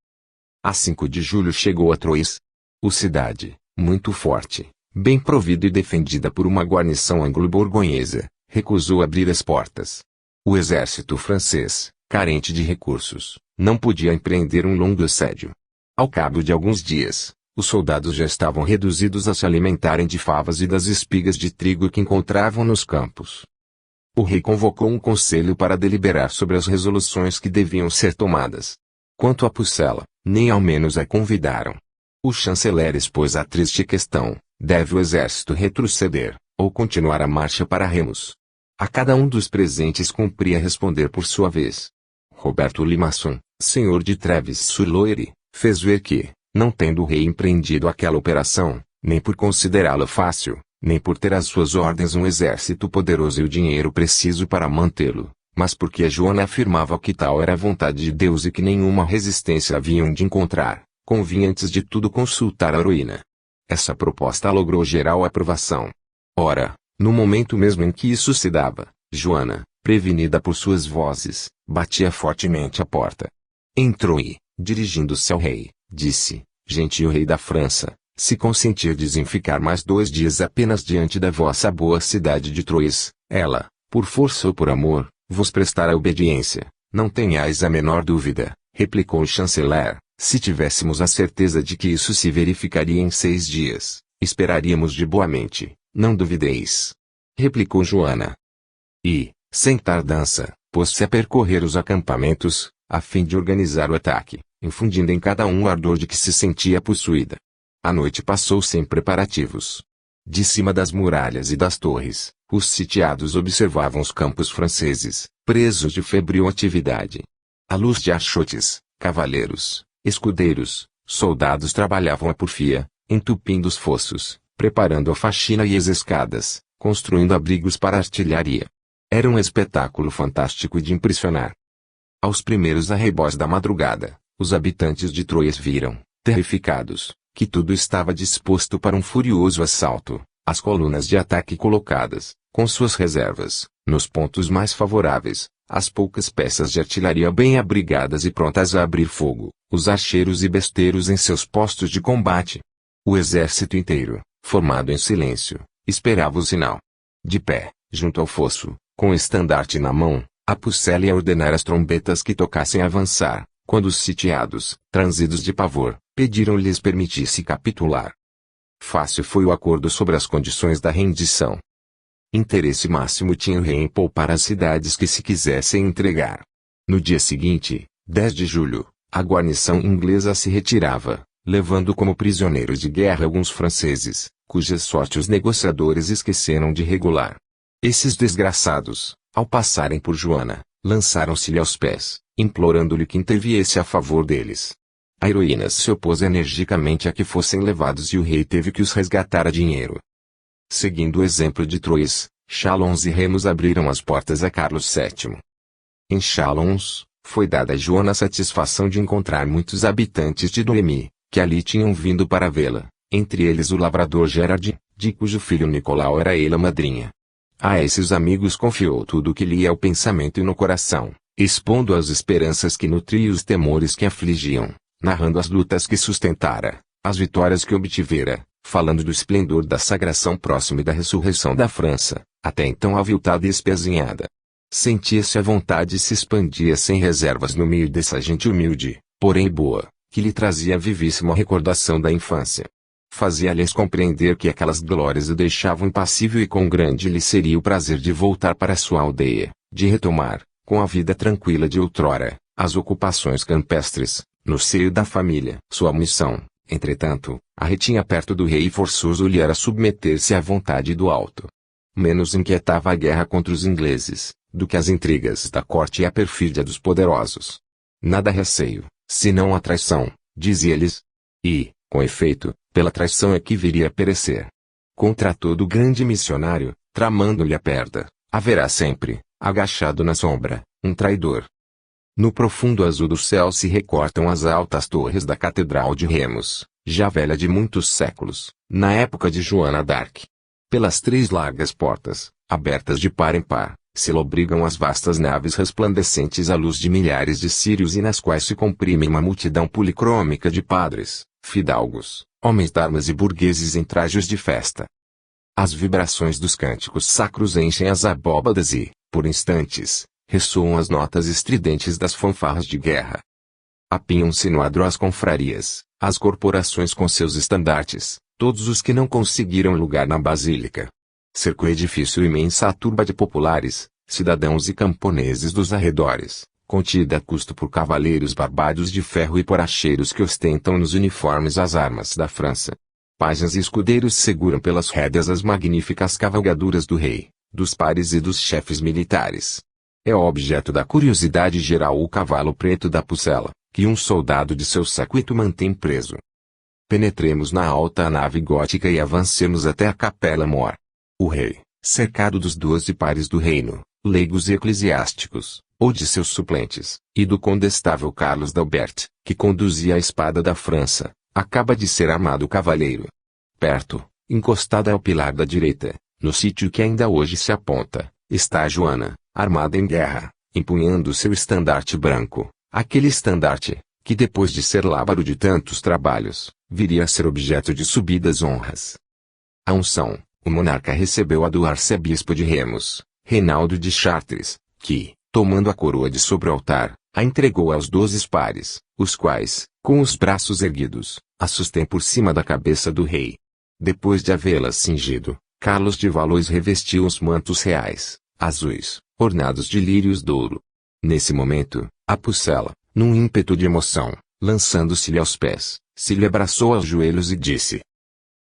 A: A 5 de julho chegou a Troyes. A cidade, muito forte, bem provida e defendida por uma guarnição anglo-borgonhesa, recusou abrir as portas. O exército francês, carente de recursos, não podia empreender um longo assédio. Ao cabo de alguns dias, os soldados já estavam reduzidos a se alimentarem de favas e das espigas de trigo que encontravam nos campos. O rei convocou um conselho para deliberar sobre as resoluções que deviam ser tomadas. Quanto a Pucela, nem ao menos a convidaram. O chanceler expôs a triste questão: deve o exército retroceder, ou continuar a marcha para Remus? A cada um dos presentes cumpria responder por sua vez. Roberto Limaçon, senhor de Treves-sur-Loire, fez ver que, não tendo o rei empreendido aquela operação, nem por considerá-la fácil, nem por ter às suas ordens um exército poderoso e o dinheiro preciso para mantê-lo, mas porque a Joana afirmava que tal era a vontade de Deus e que nenhuma resistência haviam de encontrar, convinha antes de tudo consultar a heroína. Essa proposta logrou geral aprovação. Ora, no momento mesmo em que isso se dava, Joana, prevenida por suas vozes, batia fortemente à porta. Entrou e, dirigindo-se ao rei, disse: gentil rei da França, se consentirdes em ficar mais 2 dias apenas diante da vossa boa cidade de Troyes, ela, por força ou por amor, vos prestará obediência, não tenhais a menor dúvida, replicou o chanceler. Se tivéssemos a certeza de que isso se verificaria em 6 dias, esperaríamos de boa mente, não duvideis. Replicou Joana. E, sem tardança, pôs-se a percorrer os acampamentos, a fim de organizar o ataque, infundindo em cada um o ardor de que se sentia possuída. A noite passou sem preparativos. De cima das muralhas e das torres, os sitiados observavam os campos franceses, presos de febril atividade. À luz de achotes, cavaleiros, escudeiros, soldados trabalhavam a porfia, entupindo os fossos, preparando a faxina e as escadas, construindo abrigos para a artilharia. Era um espetáculo fantástico e de impressionar. Aos primeiros arrebós da madrugada, os habitantes de Troyes viram, terrificados, que tudo estava disposto para um furioso assalto, as colunas de ataque colocadas, com suas reservas, nos pontos mais favoráveis, as poucas peças de artilharia bem abrigadas e prontas a abrir fogo, os archeiros e besteiros em seus postos de combate. O exército inteiro, formado em silêncio, esperava o sinal. De pé, junto ao fosso, com o estandarte na mão, a Pucela ia ordenar às trombetas que tocassem avançar, quando os sitiados, transidos de pavor, pediram-lhes permitisse capitular. Fácil foi o acordo sobre as condições da rendição. Interesse máximo tinha o rei em poupar as cidades que se quisessem entregar. No dia seguinte, 10 de julho, a guarnição inglesa se retirava, levando como prisioneiros de guerra alguns franceses, cuja sorte os negociadores esqueceram de regular. Esses desgraçados, ao passarem por Joana, lançaram-se-lhe aos pés, implorando-lhe que interviesse a favor deles. A heroína se opôs energicamente a que fossem levados e o rei teve que os resgatar a dinheiro. Seguindo o exemplo de Troyes, Chalons e Remus abriram as portas a Carlos VII. Em Chalons, foi dada a Joana a satisfação de encontrar muitos habitantes de Doemi, que ali tinham vindo para vê-la, entre eles o lavrador Gerard, de cujo filho Nicolau era ela madrinha. A esses amigos confiou tudo o que lhe ia ao pensamento e no coração, expondo as esperanças que nutria e os temores que afligiam, narrando as lutas que sustentara, as vitórias que obtivera, falando do esplendor da sagração próxima e da ressurreição da França, até então aviltada e espezinhada. Sentia-se à vontade e se expandia sem reservas no meio dessa gente humilde, porém boa, que lhe trazia a vivíssima recordação da infância. Fazia-lhes compreender que aquelas glórias o deixavam impassível e quão grande lhe seria o prazer de voltar para sua aldeia, de retomar, com a vida tranquila de outrora, as ocupações campestres, no seio da família. Sua missão, entretanto, a retinha perto do rei e forçoso lhe era submeter-se à vontade do alto. Menos inquietava a guerra contra os ingleses, do que as intrigas da corte e a perfídia dos poderosos. Nada receio, senão a traição, dizia-lhes. E, com efeito, pela traição é que viria a perecer. Contra todo grande missionário, tramando-lhe a perda, haverá sempre, agachado na sombra, um traidor. No profundo azul do céu se recortam as altas torres da Catedral de Remus, já velha de muitos séculos, na época de Joana d'Arc. Pelas 3 largas portas, abertas de par em par, se lobrigam as vastas naves resplandecentes à luz de milhares de círios e nas quais se comprime uma multidão policrômica de padres, fidalgos, homens d'armas e burgueses em trajes de festa. As vibrações dos cânticos sacros enchem as abóbadas e, por instantes, ressoam as notas estridentes das fanfarras de guerra. Apinham-se no adro as confrarias, as corporações com seus estandartes, todos os que não conseguiram lugar na basílica. Cercou o edifício imensa a turba de populares, cidadãos e camponeses dos arredores, contida a custo por cavaleiros barbados de ferro e poracheiros que ostentam nos uniformes as armas da França. Pajens e escudeiros seguram pelas rédeas as magníficas cavalgaduras do rei, dos pares e dos chefes militares. É objeto da curiosidade geral o cavalo preto da Pucela, que um soldado de seu séquito mantém preso. Penetremos na alta nave gótica e avancemos até a Capela Mor. O rei, cercado dos 12 pares do reino, leigos e eclesiásticos, ou de seus suplentes, e do condestável Carlos d'Albert, que conduzia a espada da França, acaba de ser armado cavaleiro. Perto, encostada ao pilar da direita, no sítio que ainda hoje se aponta, está a Joana, armada em guerra, empunhando seu estandarte branco, aquele estandarte, que depois de ser lábaro de tantos trabalhos, viria a ser objeto de subidas honras. A unção, o monarca recebeu-a do arcebispo de Remus, Reinaldo de Chartres, que, tomando a coroa de sobre o altar, a entregou aos 12 pares, os quais, com os braços erguidos, a sustêm por cima da cabeça do rei. Depois de havê-la cingido, Carlos de Valois revestiu os mantos reais, azuis, ornados de lírios douro. Nesse momento, a Pucela, num ímpeto de emoção, lançando-se-lhe aos pés, se lhe abraçou aos joelhos e disse: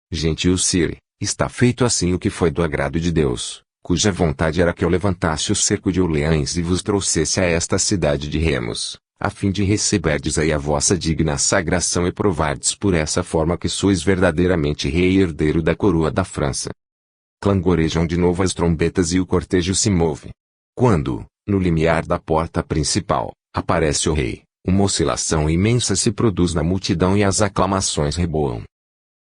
A: Gentil Sire, está feito assim o que foi do agrado de Deus, cuja vontade era que eu levantasse o cerco de Orleans e vos trouxesse a esta cidade de Remus, a fim de receberdes aí a vossa digna sagração e provardes por essa forma que sois verdadeiramente rei e herdeiro da coroa da França. Clangorejam de novo as trombetas e o cortejo se move. Quando, no limiar da porta principal, aparece o rei, uma oscilação imensa se produz na multidão e as aclamações reboam.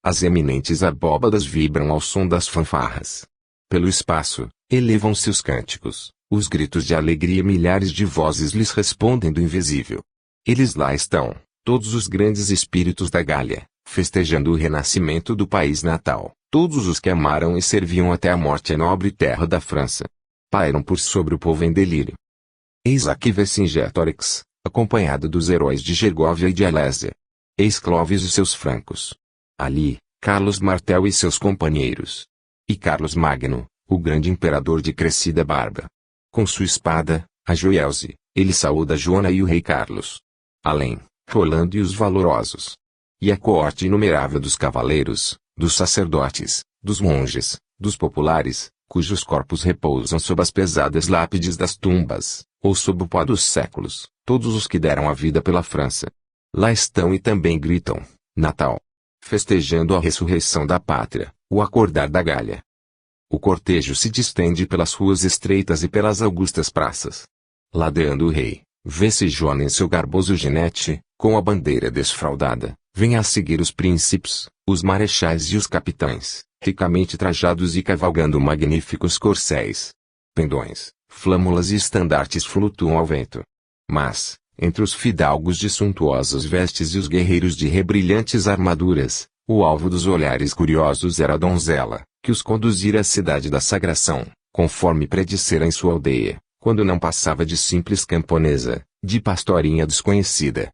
A: As eminentes abóbadas vibram ao som das fanfarras. Pelo espaço, elevam-se os cânticos, os gritos de alegria e milhares de vozes lhes respondem do invisível. Eles lá estão, todos os grandes espíritos da Gália, festejando o renascimento do país natal, Todos os que amaram e serviam até a morte a nobre terra da França pairam por sobre o povo em delírio. Eis aqui Vercingetorix, acompanhado dos heróis de Gergóvia e de Alésia. Eis Clovis e seus francos. Ali, Carlos Martel e seus companheiros. E Carlos Magno, o grande imperador de crescida barba. Com sua espada, a Joelze, ele saúda Joana e o rei Carlos. Além, Rolando e os valorosos. E a coorte inumerável dos cavaleiros, dos sacerdotes, dos monges, dos populares, cujos corpos repousam sob as pesadas lápides das tumbas, ou sob o pó dos séculos, todos os que deram a vida pela França. Lá estão e também gritam, Natal. Festejando a ressurreição da pátria, o acordar da Gália. O cortejo se distende pelas ruas estreitas e pelas augustas praças. Ladeando o rei, vê-se Joana em seu garboso ginete, com a bandeira desfraldada, vem a seguir os príncipes, os marechais e os capitães, ricamente trajados e cavalgando magníficos corcéis. Pendões, flâmulas e estandartes flutuam ao vento. Mas, entre os fidalgos de suntuosas vestes e os guerreiros de rebrilhantes armaduras, o alvo dos olhares curiosos era a donzela, que os conduzira à cidade da sagração, conforme predissera em sua aldeia, quando não passava de simples camponesa, de pastorinha desconhecida.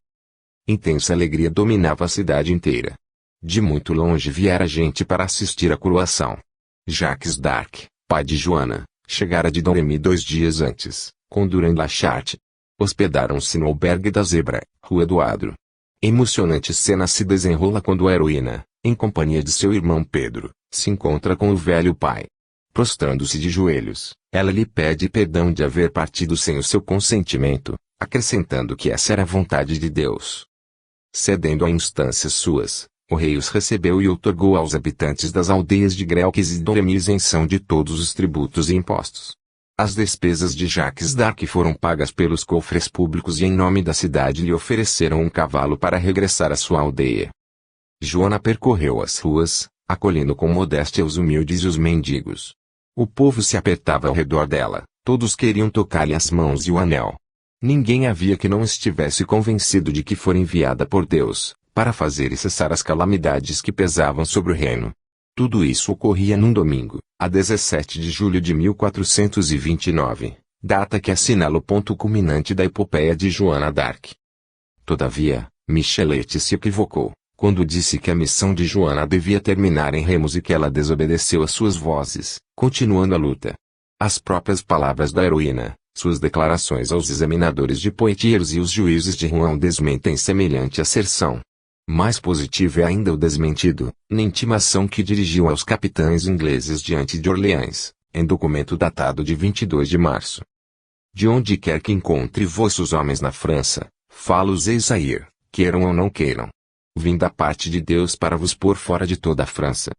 A: Intensa alegria dominava a cidade inteira. De muito longe viera gente para assistir à coroação. Jacques d'Arc, pai de Joana, chegara de Domremy 2 dias antes, com Durand Lachart. Hospedaram-se no albergue da Zebra, Rua do Adro. Emocionante cena se desenrola quando a heroína, em companhia de seu irmão Pedro, se encontra com o velho pai. Prostrando-se de joelhos, ela lhe pede perdão de haver partido sem o seu consentimento, acrescentando que essa era a vontade de Deus. Cedendo a instâncias suas, o rei os recebeu e outorgou aos habitantes das aldeias de Grelques e Domremy isenção de todos os tributos e impostos. As despesas de Jacques d'Arc foram pagas pelos cofres públicos e em nome da cidade lhe ofereceram um cavalo para regressar à sua aldeia. Joana percorreu as ruas, acolhendo com modéstia os humildes e os mendigos. O povo se apertava ao redor dela, todos queriam tocar-lhe as mãos e o anel. Ninguém havia que não estivesse convencido de que fora enviada por Deus, para fazer cessar as calamidades que pesavam sobre o reino. Tudo isso ocorria num domingo, a 17 de julho de 1429, data que assinala o ponto culminante da epopeia de Joana d'Arc. Todavia, Michelet se equivocou, quando disse que a missão de Joana devia terminar em Remus e que ela desobedeceu às suas vozes, continuando a luta. As próprias palavras da heroína, suas declarações aos examinadores de Poitiers e os juízes de Rouen desmentem semelhante asserção. Mais positivo é ainda o desmentido, na intimação que dirigiu aos capitães ingleses diante de Orleans, em documento datado de 22 de março. De onde quer que encontre vossos homens na França, fá-los-eis a ir, queiram ou não queiram. Vim da parte de Deus para vos pôr fora de toda a França.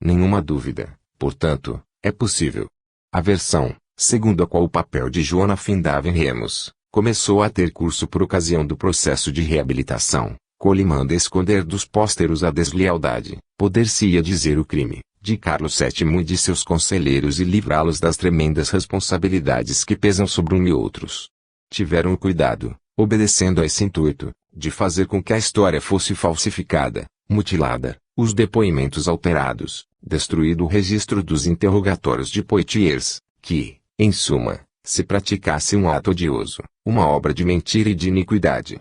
A: Nenhuma dúvida, portanto, é possível. A versão, segundo a qual o papel de Joana findava em Remus, começou a ter curso por ocasião do processo de reabilitação, colimando a esconder dos pósteros a deslealdade, poder-se-ia dizer o crime, de Carlos VII e de seus conselheiros e livrá-los das tremendas responsabilidades que pesam sobre um e outros. Tiveram o cuidado, obedecendo a esse intuito, de fazer com que a história fosse falsificada, mutilada, os depoimentos alterados, destruído o registro dos interrogatórios de Poitiers, que, em suma, se praticasse um ato odioso, uma obra de mentira e de iniquidade.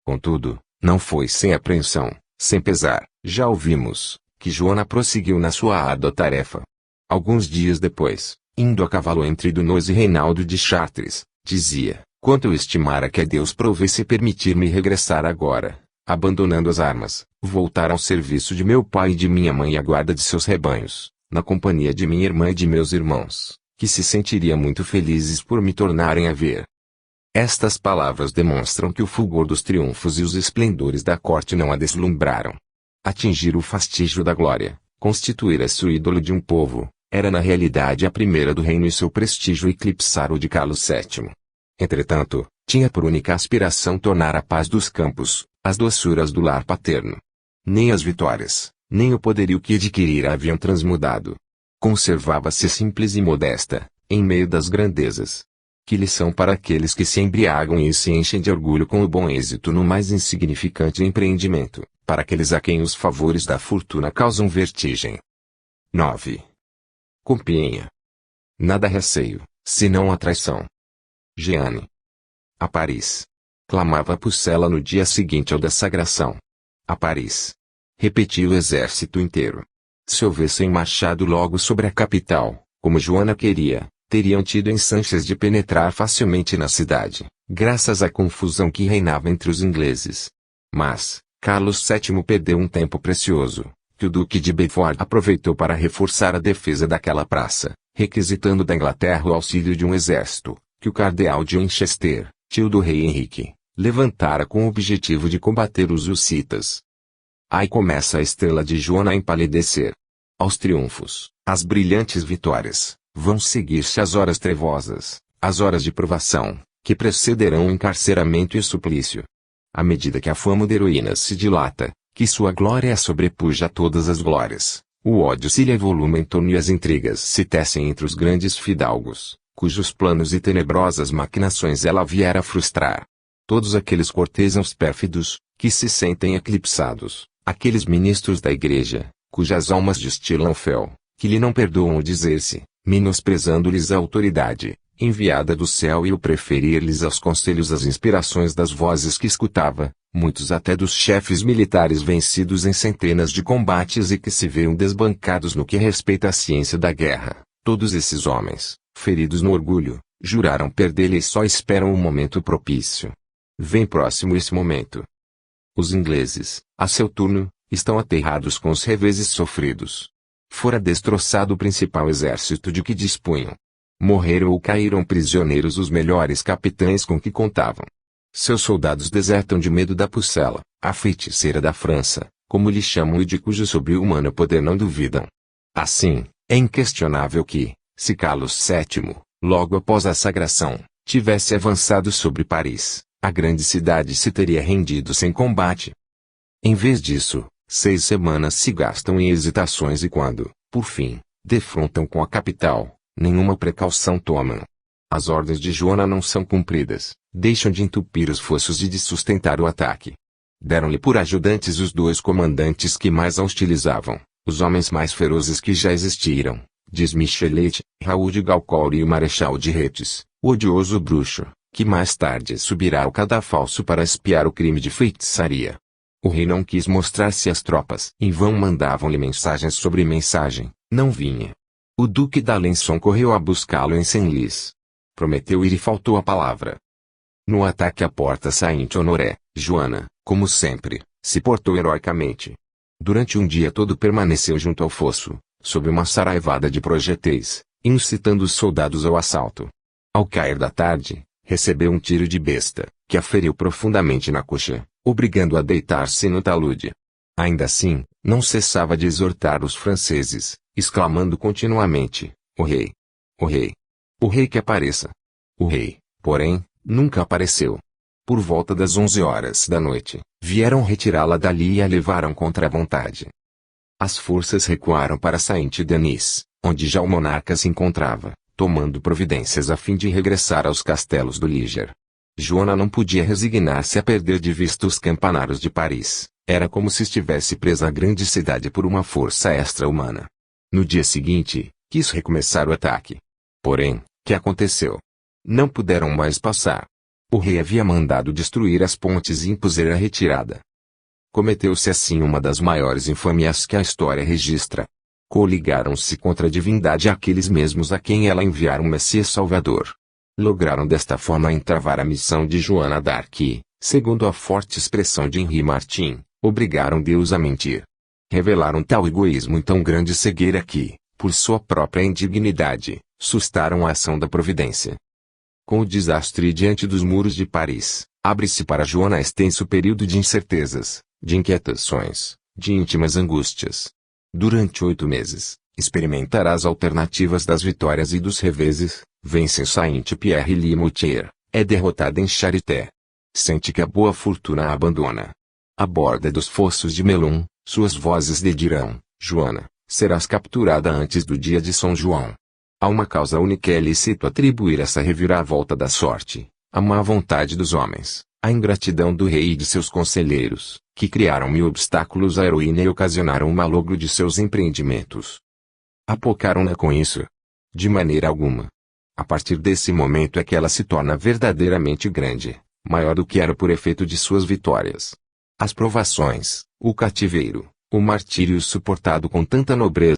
A: Contudo, não foi sem apreensão, sem pesar, já ouvimos, que Joana prosseguiu na sua árdua tarefa. Alguns dias depois, indo a cavalo entre Dunois e Reinaldo de Chartres, dizia, quanto eu estimara que a Deus provesse permitir-me regressar agora, abandonando as armas, voltar ao serviço de meu pai e de minha mãe e à guarda de seus rebanhos, na companhia de minha irmã e de meus irmãos, que se sentiria muito felizes por me tornarem a ver. Estas palavras demonstram que o fulgor dos triunfos e os esplendores da corte não a deslumbraram. Atingir o fastígio da glória, constituir-se o ídolo de um povo, era na realidade a primeira do reino e seu prestígio eclipsar o de Carlos VII. Entretanto, tinha por única aspiração tornar a paz dos campos, as doçuras do lar paterno. Nem as vitórias, nem o poderio que adquirira haviam transmudado. Conservava-se simples e modesta, em meio das grandezas. Que lição para aqueles que se embriagam e se enchem de orgulho com o bom êxito no mais insignificante empreendimento, para aqueles a quem os favores da fortuna causam vertigem. 9. Compiègne. Nada receio, senão a traição. Jeanne. A Paris. Clamava Pucela no dia seguinte ao da sagração. A Paris. Repetia o exército inteiro. Se houvessem marchado logo sobre a capital, como Joana queria, teriam tido ensanches de penetrar facilmente na cidade, graças à confusão que reinava entre os ingleses. Mas, Carlos VII perdeu um tempo precioso, que o Duque de Beaufort aproveitou para reforçar a defesa daquela praça, requisitando da Inglaterra o auxílio de um exército, que o cardeal de Winchester, tio do rei Henrique, levantara com o objetivo de combater os hussitas. Aí começa a estrela de Joana a empalidecer. Aos triunfos, às brilhantes vitórias, vão seguir-se as horas trevosas, as horas de provação, que precederão o encarceramento e o suplício. À medida que a fama da heroína se dilata, que sua glória sobrepuja a todas as glórias, o ódio se lhe avoluma em torno e as intrigas se tecem entre os grandes fidalgos, cujos planos e tenebrosas maquinações ela viera frustrar. Todos aqueles cortesãos pérfidos, que se sentem eclipsados, aqueles ministros da igreja, cujas almas destilam fel, que lhe não perdoam o dizer-se, menosprezando-lhes a autoridade, enviada do céu e o preferir-lhes aos conselhos as inspirações das vozes que escutava, muitos até dos chefes militares vencidos em centenas de combates e que se veem desbancados no que respeita à ciência da guerra, todos esses homens, feridos no orgulho, juraram perdê-lhe e só esperam o momento propício. Vem próximo esse momento. Os ingleses, a seu turno, estão aterrados com os reveses sofridos. Fora destroçado o principal exército de que dispunham. Morreram ou caíram prisioneiros os melhores capitães com que contavam. Seus soldados desertam de medo da Pucela, a feiticeira da França, como lhe chamam e de cujo sobre-humano poder não duvidam. Assim, é inquestionável que, se Carlos VII, logo após a sagração, tivesse avançado sobre Paris, a grande cidade se teria rendido sem combate. Em vez disso, 6 semanas se gastam em hesitações e quando, por fim, defrontam com a capital, nenhuma precaução tomam. As ordens de Joana não são cumpridas, deixam de entupir os fossos e de sustentar o ataque. Deram-lhe por ajudantes os 2 comandantes que mais a hostilizavam, os homens mais ferozes que já existiram, diz Michelet, Raul de Gaucourt e o Marechal de Retz, o odioso bruxo, que mais tarde subirá ao cadafalso para espiar o crime de feitiçaria. O rei não quis mostrar-se às tropas. Em vão mandavam-lhe mensagens sobre mensagem, não vinha. O duque d'Alençon correu a buscá-lo em Senlis. Prometeu ir e faltou a palavra. No ataque à porta Saint-Honoré, Joana, como sempre, se portou heroicamente. Durante um dia todo permaneceu junto ao fosso, sob uma saraivada de projéteis, incitando os soldados ao assalto. Ao cair da tarde, recebeu um tiro de besta, que a feriu profundamente na coxa, obrigando a deitar-se no talude. Ainda assim, não cessava de exortar os franceses, exclamando continuamente, o rei! O rei! O rei que apareça! O rei, porém, nunca apareceu. Por volta das 11 horas da noite, vieram retirá-la dali e a levaram contra a vontade. As forças recuaram para Saint-Denis, onde já o monarca se encontrava, tomando providências a fim de regressar aos castelos do Liger. Joana não podia resignar-se a perder de vista os campanários de Paris, era como se estivesse presa à grande cidade por uma força extra-humana. No dia seguinte, quis recomeçar o ataque. Porém, que aconteceu? Não puderam mais passar. O rei havia mandado destruir as pontes e impuser a retirada. Cometeu-se assim uma das maiores infâmias que a história registra. Coligaram-se contra a divindade aqueles mesmos a quem ela enviara um Messias Salvador. Lograram desta forma entravar a missão de Joana d'Arc e, segundo a forte expressão de Henri Martin, obrigaram Deus a mentir. Revelaram tal egoísmo e tão grande cegueira que, por sua própria indignidade, sustaram a ação da providência. Com o desastre diante dos muros de Paris, abre-se para Joana extenso período de incertezas, de inquietações, de íntimas angústias. Durante 8 meses, experimentará as alternativas das vitórias e dos reveses, vence em Saint-Pierre e Limoutier, é derrotada em Charité. Sente que a boa fortuna a abandona. À borda dos fossos de Melun, suas vozes lhe dirão, Joana, serás capturada antes do dia de São João. Há uma causa única é lícito atribuir essa reviravolta da sorte, a má vontade dos homens, a ingratidão do rei e de seus conselheiros, que criaram 1000 obstáculos à heroína e ocasionaram o malogro de seus empreendimentos. Apocaram-na com isso? De maneira alguma. A partir desse momento é que ela se torna verdadeiramente grande, maior do que era por efeito de suas vitórias. As provações, o cativeiro, o martírio suportado com tanta nobreza,